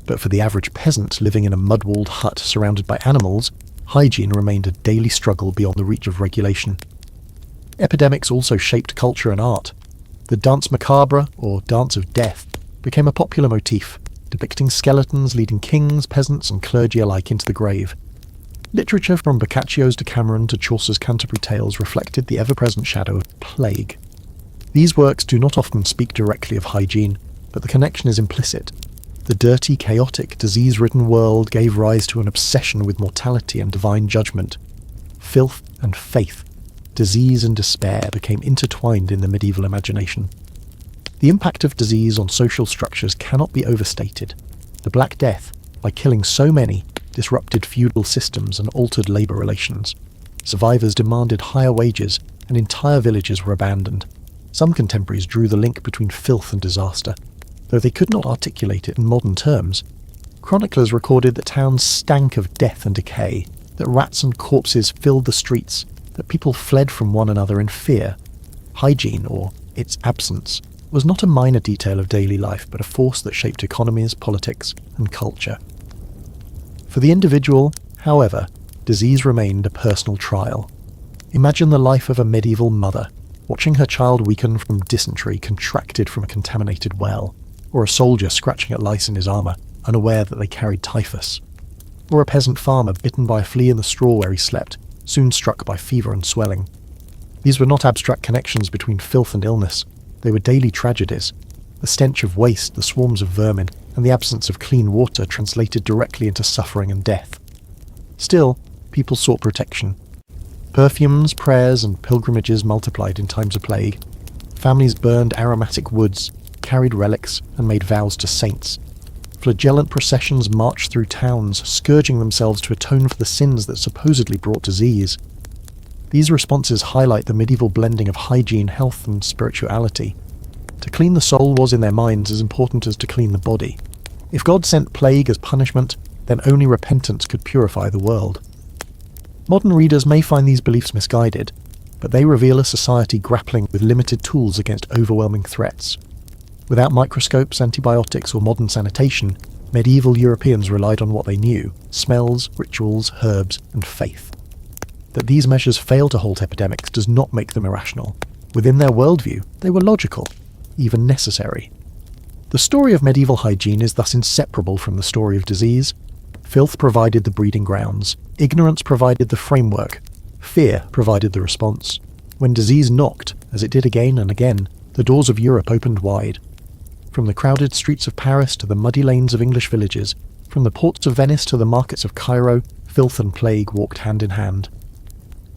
But for the average peasant living in a mud-walled hut surrounded by animals, hygiene remained a daily struggle beyond the reach of regulation. Epidemics also shaped culture and art. The danse macabre, or dance of death, became a popular motif, depicting skeletons leading kings, peasants and clergy alike into the grave. Literature from Boccaccio's Decameron to Chaucer's Canterbury Tales reflected the ever-present shadow of plague. These works do not often speak directly of hygiene, but the connection is implicit. The dirty, chaotic, disease-ridden world gave rise to an obsession with mortality and divine judgment. Filth and faith, disease and despair became intertwined in the medieval imagination. The impact of disease on social structures cannot be overstated. The Black Death, by killing so many, disrupted feudal systems and altered labour relations. Survivors demanded higher wages, and entire villages were abandoned. Some contemporaries drew the link between filth and disaster, though they could not articulate it in modern terms. Chroniclers recorded that towns stank of death and decay, that rats and corpses filled the streets, that people fled from one another in fear. Hygiene, or its absence, was not a minor detail of daily life, but a force that shaped economies, politics, and culture. For the individual, however, disease remained a personal trial. Imagine the life of a medieval mother, watching her child weaken from dysentery contracted from a contaminated well, or a soldier scratching at lice in his armour, unaware that they carried typhus, or a peasant farmer bitten by a flea in the straw where he slept, soon struck by fever and swelling. These were not abstract connections between filth and illness, they were daily tragedies. The stench of waste, the swarms of vermin, and the absence of clean water translated directly into suffering and death. Still, people sought protection. Perfumes, prayers, and pilgrimages multiplied in times of plague. Families burned aromatic woods, carried relics, and made vows to saints. Flagellant processions marched through towns, scourging themselves to atone for the sins that supposedly brought disease. These responses highlight the medieval blending of hygiene, health, and spirituality. To clean the soul was in their minds as important as to clean the body. If God sent plague as punishment, then only repentance could purify the world. Modern readers may find these beliefs misguided, but they reveal a society grappling with limited tools against overwhelming threats. Without microscopes, antibiotics, or modern sanitation, medieval Europeans relied on what they knew: smells, rituals, herbs, and faith. That these measures failed to halt epidemics does not make them irrational. Within their worldview, they were logical, even necessary. The story of medieval hygiene is thus inseparable from the story of disease. Filth provided the breeding grounds, ignorance provided the framework, fear provided the response. When disease knocked, as it did again and again, the doors of Europe opened wide. From the crowded streets of Paris to the muddy lanes of English villages, from the ports of Venice to the markets of Cairo, filth and plague walked hand in hand.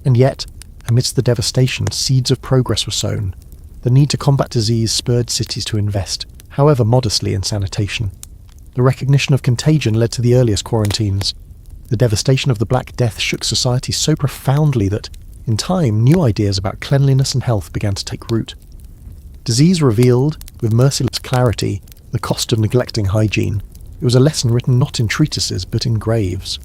And yet, amidst the devastation, seeds of progress were sown. The need to combat disease spurred cities to invest, however modestly, in sanitation. The recognition of contagion led to the earliest quarantines. The devastation of the Black Death shook society so profoundly that, in time, new ideas about cleanliness and health began to take root. Disease revealed, with merciless clarity, the cost of neglecting hygiene. It was a lesson written not in treatises but in graves.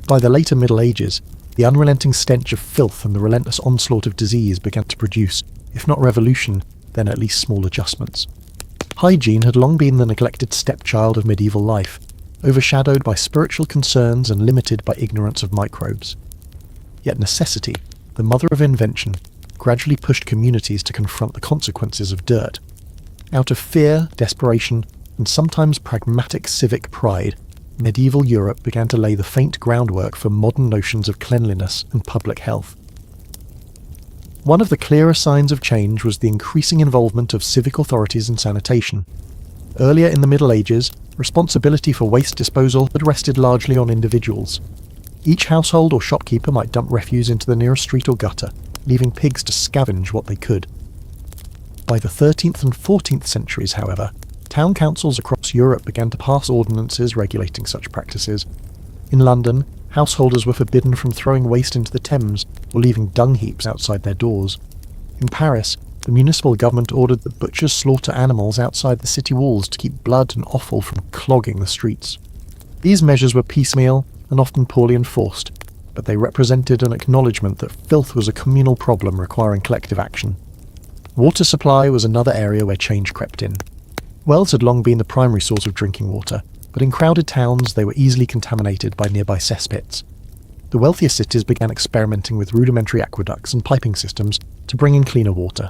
By the later Middle Ages, the unrelenting stench of filth and the relentless onslaught of disease began to produce, if not revolution, then at least small adjustments. Hygiene had long been the neglected stepchild of medieval life, overshadowed by spiritual concerns and limited by ignorance of microbes. Yet necessity, the mother of invention, gradually pushed communities to confront the consequences of dirt. Out of fear, desperation, and sometimes pragmatic civic pride, medieval Europe began to lay the faint groundwork for modern notions of cleanliness and public health. One of the clearer signs of change was the increasing involvement of civic authorities in sanitation. Earlier in the Middle Ages, responsibility for waste disposal had rested largely on individuals. Each household or shopkeeper might dump refuse into the nearest street or gutter, leaving pigs to scavenge what they could. By the 13th and 14th centuries, however, town councils across Europe began to pass ordinances regulating such practices. In London, householders were forbidden from throwing waste into the Thames or leaving dung heaps outside their doors. In Paris, the municipal government ordered that butchers slaughter animals outside the city walls to keep blood and offal from clogging the streets. These measures were piecemeal and often poorly enforced, but they represented an acknowledgement that filth was a communal problem requiring collective action. Water supply was another area where change crept in. Wells had long been the primary source of drinking water, but in crowded towns they were easily contaminated by nearby cesspits. The wealthier cities began experimenting with rudimentary aqueducts and piping systems to bring in cleaner water.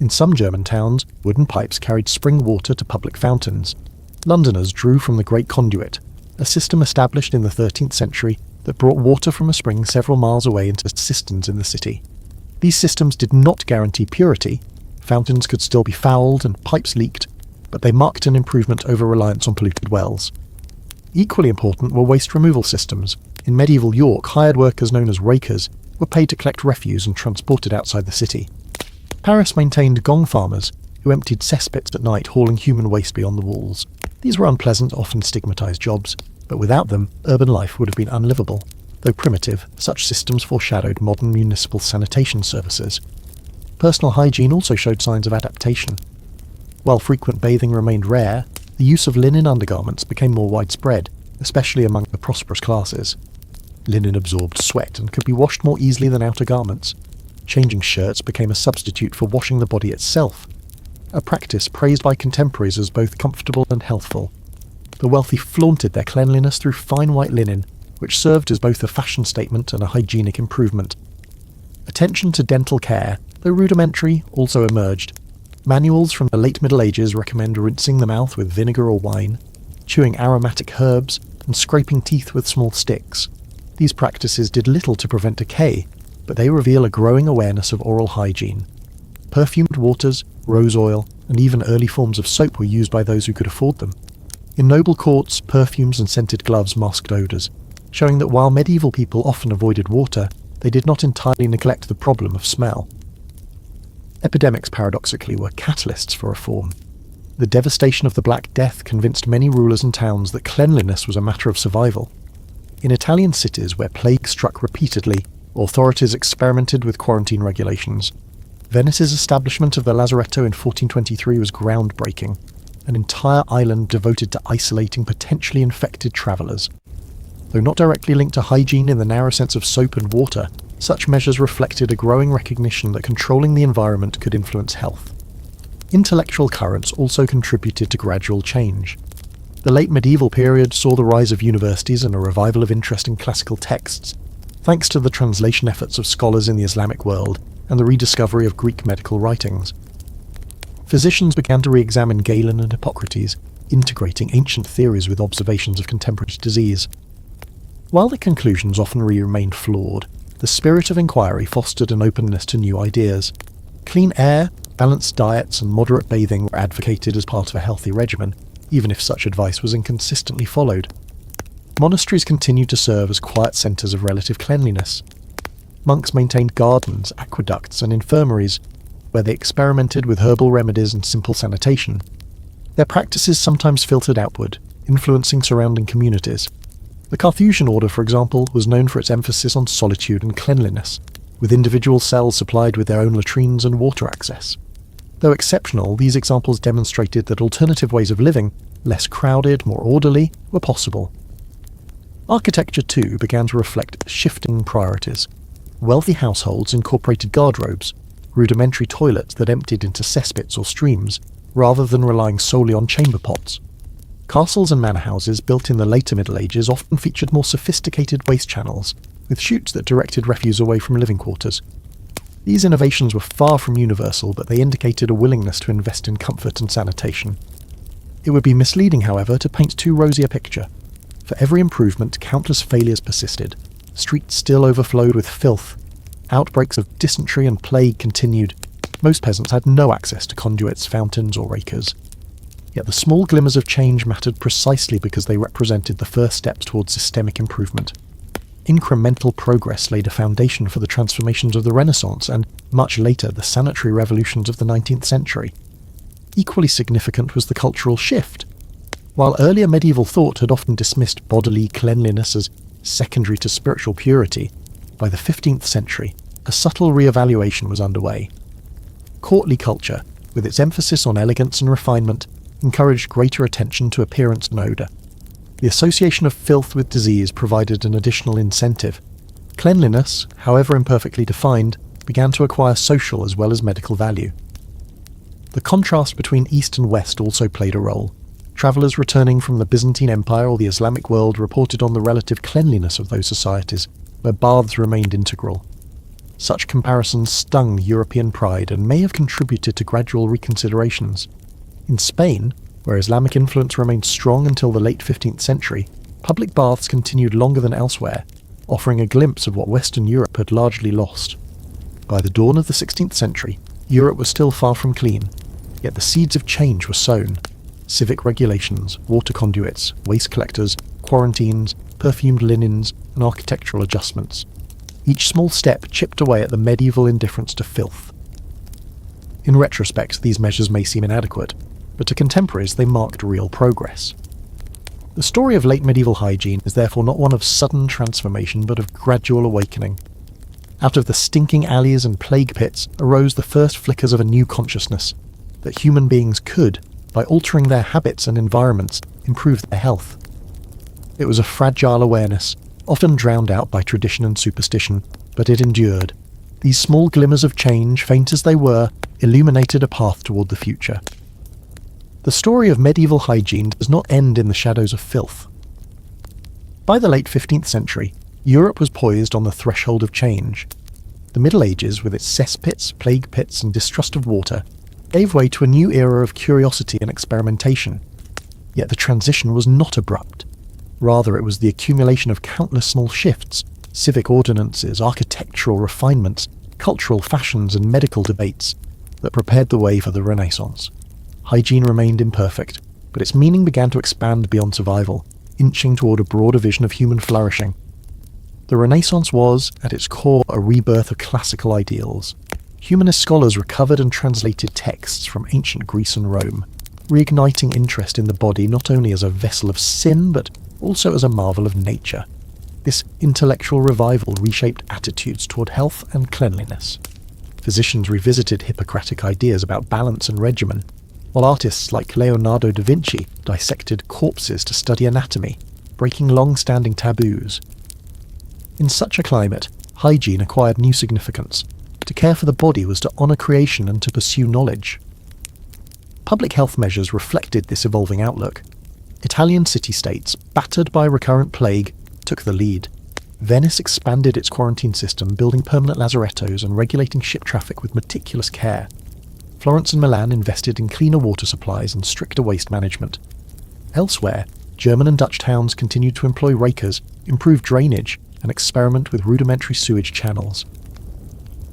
In some German towns, wooden pipes carried spring water to public fountains. Londoners drew from the Great Conduit, a system established in the 13th century that brought water from a spring several miles away into cisterns in the city. These systems did not guarantee purity. Fountains could still be fouled and pipes leaked, but they marked an improvement over reliance on polluted wells. Equally important were waste removal systems. In medieval York, hired workers known as rakers were paid to collect refuse and transport it outside the city. Paris maintained gong farmers, who emptied cesspits at night hauling human waste beyond the walls. These were unpleasant, often stigmatized jobs, but without them, urban life would have been unlivable. Though primitive, such systems foreshadowed modern municipal sanitation services. Personal hygiene also showed signs of adaptation. While frequent bathing remained rare, the use of linen undergarments became more widespread, especially among the prosperous classes. Linen absorbed sweat and could be washed more easily than outer garments. Changing shirts became a substitute for washing the body itself, a practice praised by contemporaries as both comfortable and healthful. The wealthy flaunted their cleanliness through fine white linen, which served as both a fashion statement and a hygienic improvement. Attention to dental care, though rudimentary, also emerged. Manuals from the late Middle Ages recommend rinsing the mouth with vinegar or wine, chewing aromatic herbs, and scraping teeth with small sticks. These practices did little to prevent decay, but they reveal a growing awareness of oral hygiene. Perfumed waters, rose oil, and even early forms of soap were used by those who could afford them. In noble courts, perfumes and scented gloves masked odours, showing that while medieval people often avoided water, they did not entirely neglect the problem of smell. Epidemics, paradoxically, were catalysts for reform. The devastation of the Black Death convinced many rulers and towns that cleanliness was a matter of survival. In Italian cities where plague struck repeatedly, authorities experimented with quarantine regulations. Venice's establishment of the Lazaretto in 1423 was groundbreaking, an entire island devoted to isolating potentially infected travellers. Though not directly linked to hygiene in the narrow sense of soap and water, such measures reflected a growing recognition that controlling the environment could influence health. Intellectual currents also contributed to gradual change. The late medieval period saw the rise of universities and a revival of interest in classical texts, thanks to the translation efforts of scholars in the Islamic world and the rediscovery of Greek medical writings. Physicians began to re-examine Galen and Hippocrates, integrating ancient theories with observations of contemporary disease. While the conclusions often remained flawed, the spirit of inquiry fostered an openness to new ideas. Clean air, balanced diets, and moderate bathing were advocated as part of a healthy regimen, even if such advice was inconsistently followed. Monasteries continued to serve as quiet centres of relative cleanliness. Monks maintained gardens, aqueducts, and infirmaries, where they experimented with herbal remedies and simple sanitation. Their practices sometimes filtered outward, influencing surrounding communities. The Carthusian order, for example, was known for its emphasis on solitude and cleanliness, with individual cells supplied with their own latrines and water access. Though exceptional, these examples demonstrated that alternative ways of living, less crowded, more orderly, were possible. Architecture, too, began to reflect shifting priorities. Wealthy households incorporated guardrobes, rudimentary toilets that emptied into cesspits or streams, rather than relying solely on chamber pots. Castles and manor houses built in the later Middle Ages often featured more sophisticated waste channels, with chutes that directed refuse away from living quarters. These innovations were far from universal, but they indicated a willingness to invest in comfort and sanitation. It would be misleading, however, to paint too rosy a picture. For every improvement, countless failures persisted. Streets still overflowed with filth. Outbreaks of dysentery and plague continued. Most peasants had no access to conduits, fountains, or rakers. Yet the small glimmers of change mattered precisely because they represented the first steps towards systemic improvement. Incremental progress laid a foundation for the transformations of the Renaissance and, much later, the sanitary revolutions of the 19th century. Equally significant was the cultural shift. While earlier medieval thought had often dismissed bodily cleanliness as secondary to spiritual purity, by the 15th century, a subtle re-evaluation was underway. Courtly culture, with its emphasis on elegance and refinement, encouraged greater attention to appearance and odour. The association of filth with disease provided an additional incentive. Cleanliness, however imperfectly defined, began to acquire social as well as medical value. The contrast between East and West also played a role. Travellers returning from the Byzantine Empire or the Islamic world reported on the relative cleanliness of those societies, where baths remained integral. Such comparisons stung European pride and may have contributed to gradual reconsiderations. In Spain, where Islamic influence remained strong until the late 15th century, public baths continued longer than elsewhere, offering a glimpse of what Western Europe had largely lost. By the dawn of the 16th century, Europe was still far from clean, yet the seeds of change were sown. Civic regulations, water conduits, waste collectors, quarantines, perfumed linens, and architectural adjustments. Each small step chipped away at the medieval indifference to filth. In retrospect, these measures may seem inadequate, but to contemporaries they marked real progress. The story of late medieval hygiene is therefore not one of sudden transformation, but of gradual awakening. Out of the stinking alleys and plague pits arose the first flickers of a new consciousness, that human beings could, by altering their habits and environments, improve their health. It was a fragile awareness, often drowned out by tradition and superstition, but it endured. These small glimmers of change, faint as they were, illuminated a path toward the future. The story of medieval hygiene does not end in the shadows of filth. By the late 15th century, Europe was poised on the threshold of change. The Middle Ages, with its cesspits, plague pits, and distrust of water, gave way to a new era of curiosity and experimentation. Yet the transition was not abrupt. Rather, it was the accumulation of countless small shifts, civic ordinances, architectural refinements, cultural fashions, and medical debates that prepared the way for the Renaissance. Hygiene remained imperfect, but its meaning began to expand beyond survival, inching toward a broader vision of human flourishing. The Renaissance was, at its core, a rebirth of classical ideals. Humanist scholars recovered and translated texts from ancient Greece and Rome, reigniting interest in the body not only as a vessel of sin, but also as a marvel of nature. This intellectual revival reshaped attitudes toward health and cleanliness. Physicians revisited Hippocratic ideas about balance and regimen, while artists like Leonardo da Vinci dissected corpses to study anatomy, breaking long-standing taboos. In such a climate, hygiene acquired new significance. To care for the body was to honour creation and to pursue knowledge. Public health measures reflected this evolving outlook. Italian city-states, battered by recurrent plague, took the lead. Venice expanded its quarantine system, building permanent lazarettos and regulating ship traffic with meticulous care. Florence and Milan invested in cleaner water supplies and stricter waste management. Elsewhere, German and Dutch towns continued to employ rakers, improve drainage, and experiment with rudimentary sewage channels.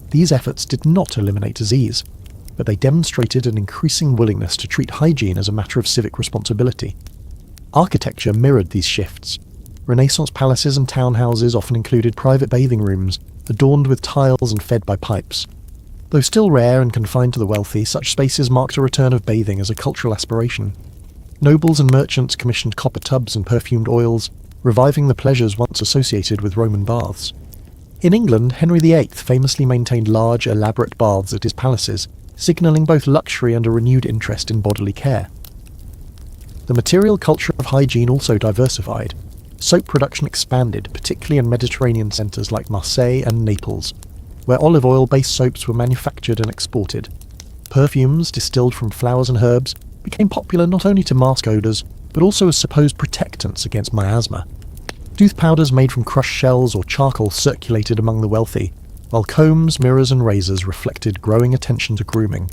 These efforts did not eliminate disease, but they demonstrated an increasing willingness to treat hygiene as a matter of civic responsibility. Architecture mirrored these shifts. Renaissance palaces and townhouses often included private bathing rooms, adorned with tiles and fed by pipes. Though still rare and confined to the wealthy, such spaces marked a return of bathing as a cultural aspiration. Nobles and merchants commissioned copper tubs and perfumed oils, reviving the pleasures once associated with Roman baths. In England, Henry VIII famously maintained large, elaborate baths at his palaces, signalling both luxury and a renewed interest in bodily care. The material culture of hygiene also diversified. Soap production expanded, particularly in Mediterranean centres like Marseille and Naples, where olive oil-based soaps were manufactured and exported. Perfumes distilled from flowers and herbs became popular not only to mask odours, but also as supposed protectants against miasma. Tooth powders made from crushed shells or charcoal circulated among the wealthy, while combs, mirrors and razors reflected growing attention to grooming.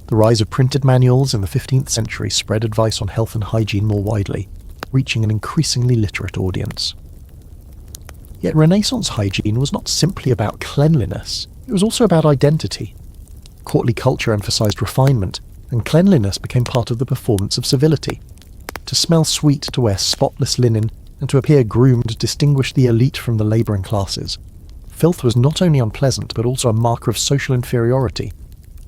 The rise of printed manuals in the 15th century spread advice on health and hygiene more widely, reaching an increasingly literate audience. Yet Renaissance hygiene was not simply about cleanliness, it was also about identity. Courtly culture emphasised refinement, and cleanliness became part of the performance of civility. To smell sweet, to wear spotless linen, and to appear groomed distinguished the elite from the labouring classes. Filth was not only unpleasant, but also a marker of social inferiority.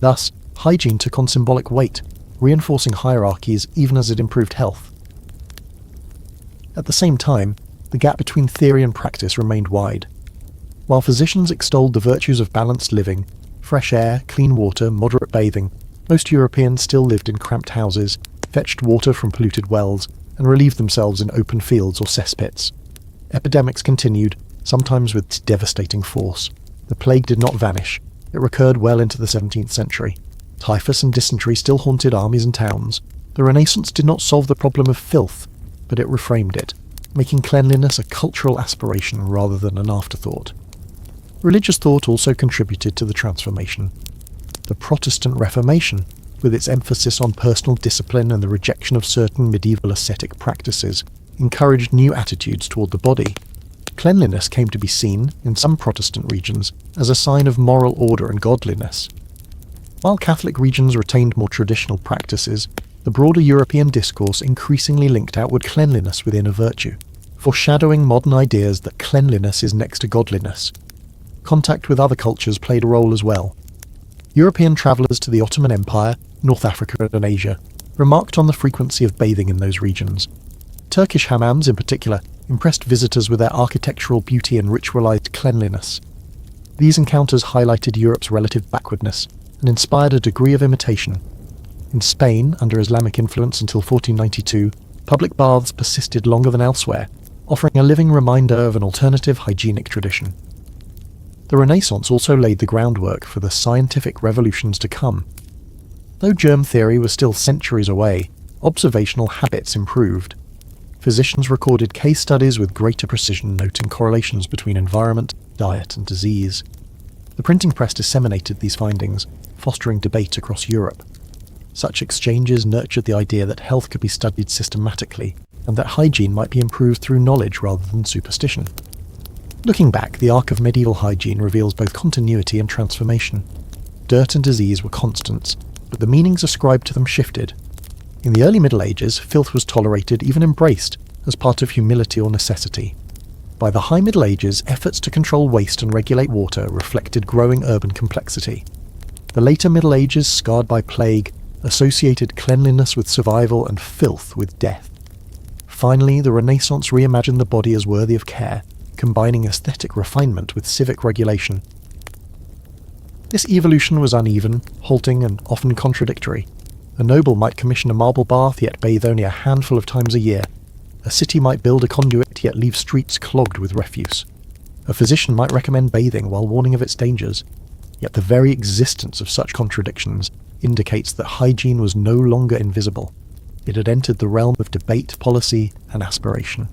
Thus, hygiene took on symbolic weight, reinforcing hierarchies even as it improved health. At the same time, the gap between theory and practice remained wide. While physicians extolled the virtues of balanced living, fresh air, clean water, moderate bathing, most Europeans still lived in cramped houses, fetched water from polluted wells, and relieved themselves in open fields or cesspits. Epidemics continued, sometimes with devastating force. The plague did not vanish. It recurred well into the 17th century. Typhus and dysentery still haunted armies and towns. The Renaissance did not solve the problem of filth, but it reframed it, making cleanliness a cultural aspiration rather than an afterthought. Religious thought also contributed to the transformation. The Protestant Reformation, with its emphasis on personal discipline and the rejection of certain medieval ascetic practices, encouraged new attitudes toward the body. Cleanliness came to be seen, in some Protestant regions, as a sign of moral order and godliness. While Catholic regions retained more traditional practices, the broader European discourse increasingly linked outward cleanliness with inner virtue, foreshadowing modern ideas that cleanliness is next to godliness. Contact with other cultures played a role as well. European travellers to the Ottoman Empire, North Africa and Asia remarked on the frequency of bathing in those regions. Turkish hammams, in particular, impressed visitors with their architectural beauty and ritualised cleanliness. These encounters highlighted Europe's relative backwardness and inspired a degree of imitation. In Spain, under Islamic influence until 1492, public baths persisted longer than elsewhere, offering a living reminder of an alternative hygienic tradition. The Renaissance also laid the groundwork for the scientific revolutions to come. Though germ theory was still centuries away, observational habits improved. Physicians recorded case studies with greater precision, noting correlations between environment, diet, and disease. The printing press disseminated these findings, fostering debate across Europe. Such exchanges nurtured the idea that health could be studied systematically, and that hygiene might be improved through knowledge rather than superstition. Looking back, the arc of medieval hygiene reveals both continuity and transformation. Dirt and disease were constants, but the meanings ascribed to them shifted. In the early Middle Ages, filth was tolerated, even embraced, as part of humility or necessity. By the High Middle Ages, efforts to control waste and regulate water reflected growing urban complexity. The later Middle Ages, scarred by plague, associated cleanliness with survival and filth with death. Finally, the Renaissance reimagined the body as worthy of care, combining aesthetic refinement with civic regulation. This evolution was uneven, halting, and often contradictory. A noble might commission a marble bath, yet bathe only a handful of times a year. A city might build a conduit, yet leave streets clogged with refuse. A physician might recommend bathing while warning of its dangers. Yet the very existence of such contradictions indicates that hygiene was no longer invisible. It had entered the realm of debate, policy, and aspiration.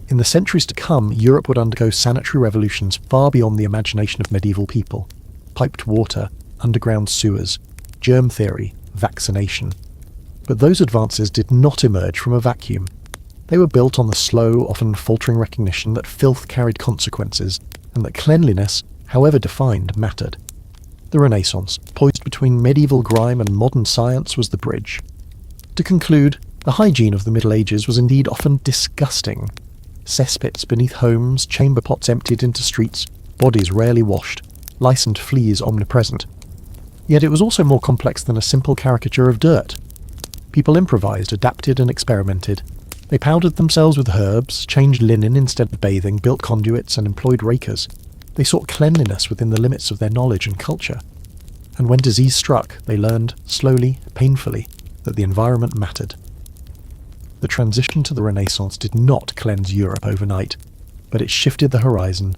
In the centuries to come, Europe would undergo sanitary revolutions far beyond the imagination of medieval people. Piped water, underground sewers, germ theory, vaccination. But those advances did not emerge from a vacuum. They were built on the slow, often faltering recognition that filth carried consequences, and that cleanliness, however defined, mattered. The Renaissance, poised between medieval grime and modern science, was the bridge. To conclude, the hygiene of the Middle Ages was indeed often disgusting. Cesspits beneath homes, chamber pots emptied into streets, bodies rarely washed, lice and fleas omnipresent. Yet it was also more complex than a simple caricature of dirt. People improvised, adapted and experimented. They powdered themselves with herbs, changed linen instead of bathing, built conduits and employed rakers. They sought cleanliness within the limits of their knowledge and culture. And when disease struck, they learned, slowly, painfully, that the environment mattered. The transition to the Renaissance did not cleanse Europe overnight, but it shifted the horizon.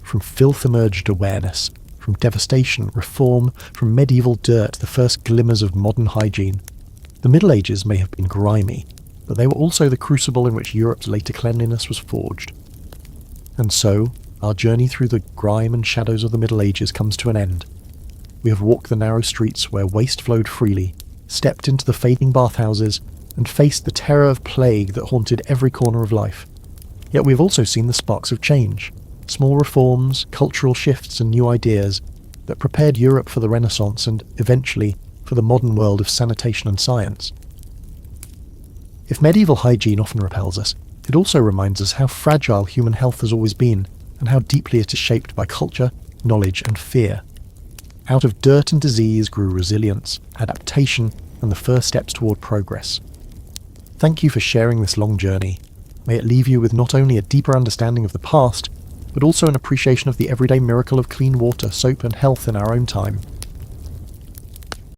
From filth emerged awareness, from devastation, reform, from medieval dirt, the first glimmers of modern hygiene. The Middle Ages may have been grimy, but they were also the crucible in which Europe's later cleanliness was forged. And so, our journey through the grime and shadows of the Middle Ages comes to an end. We have walked the narrow streets where waste flowed freely, stepped into the fading bathhouses, and faced the terror of plague that haunted every corner of life. Yet we have also seen the sparks of change, small reforms, cultural shifts and new ideas that prepared Europe for the Renaissance and, eventually, for the modern world of sanitation and science. If medieval hygiene often repels us, it also reminds us how fragile human health has always been, and how deeply it is shaped by culture, knowledge and fear. Out of dirt and disease grew resilience, adaptation, and the first steps toward progress. Thank you for sharing this long journey. May it leave you with not only a deeper understanding of the past, but also an appreciation of the everyday miracle of clean water, soap and health in our own time.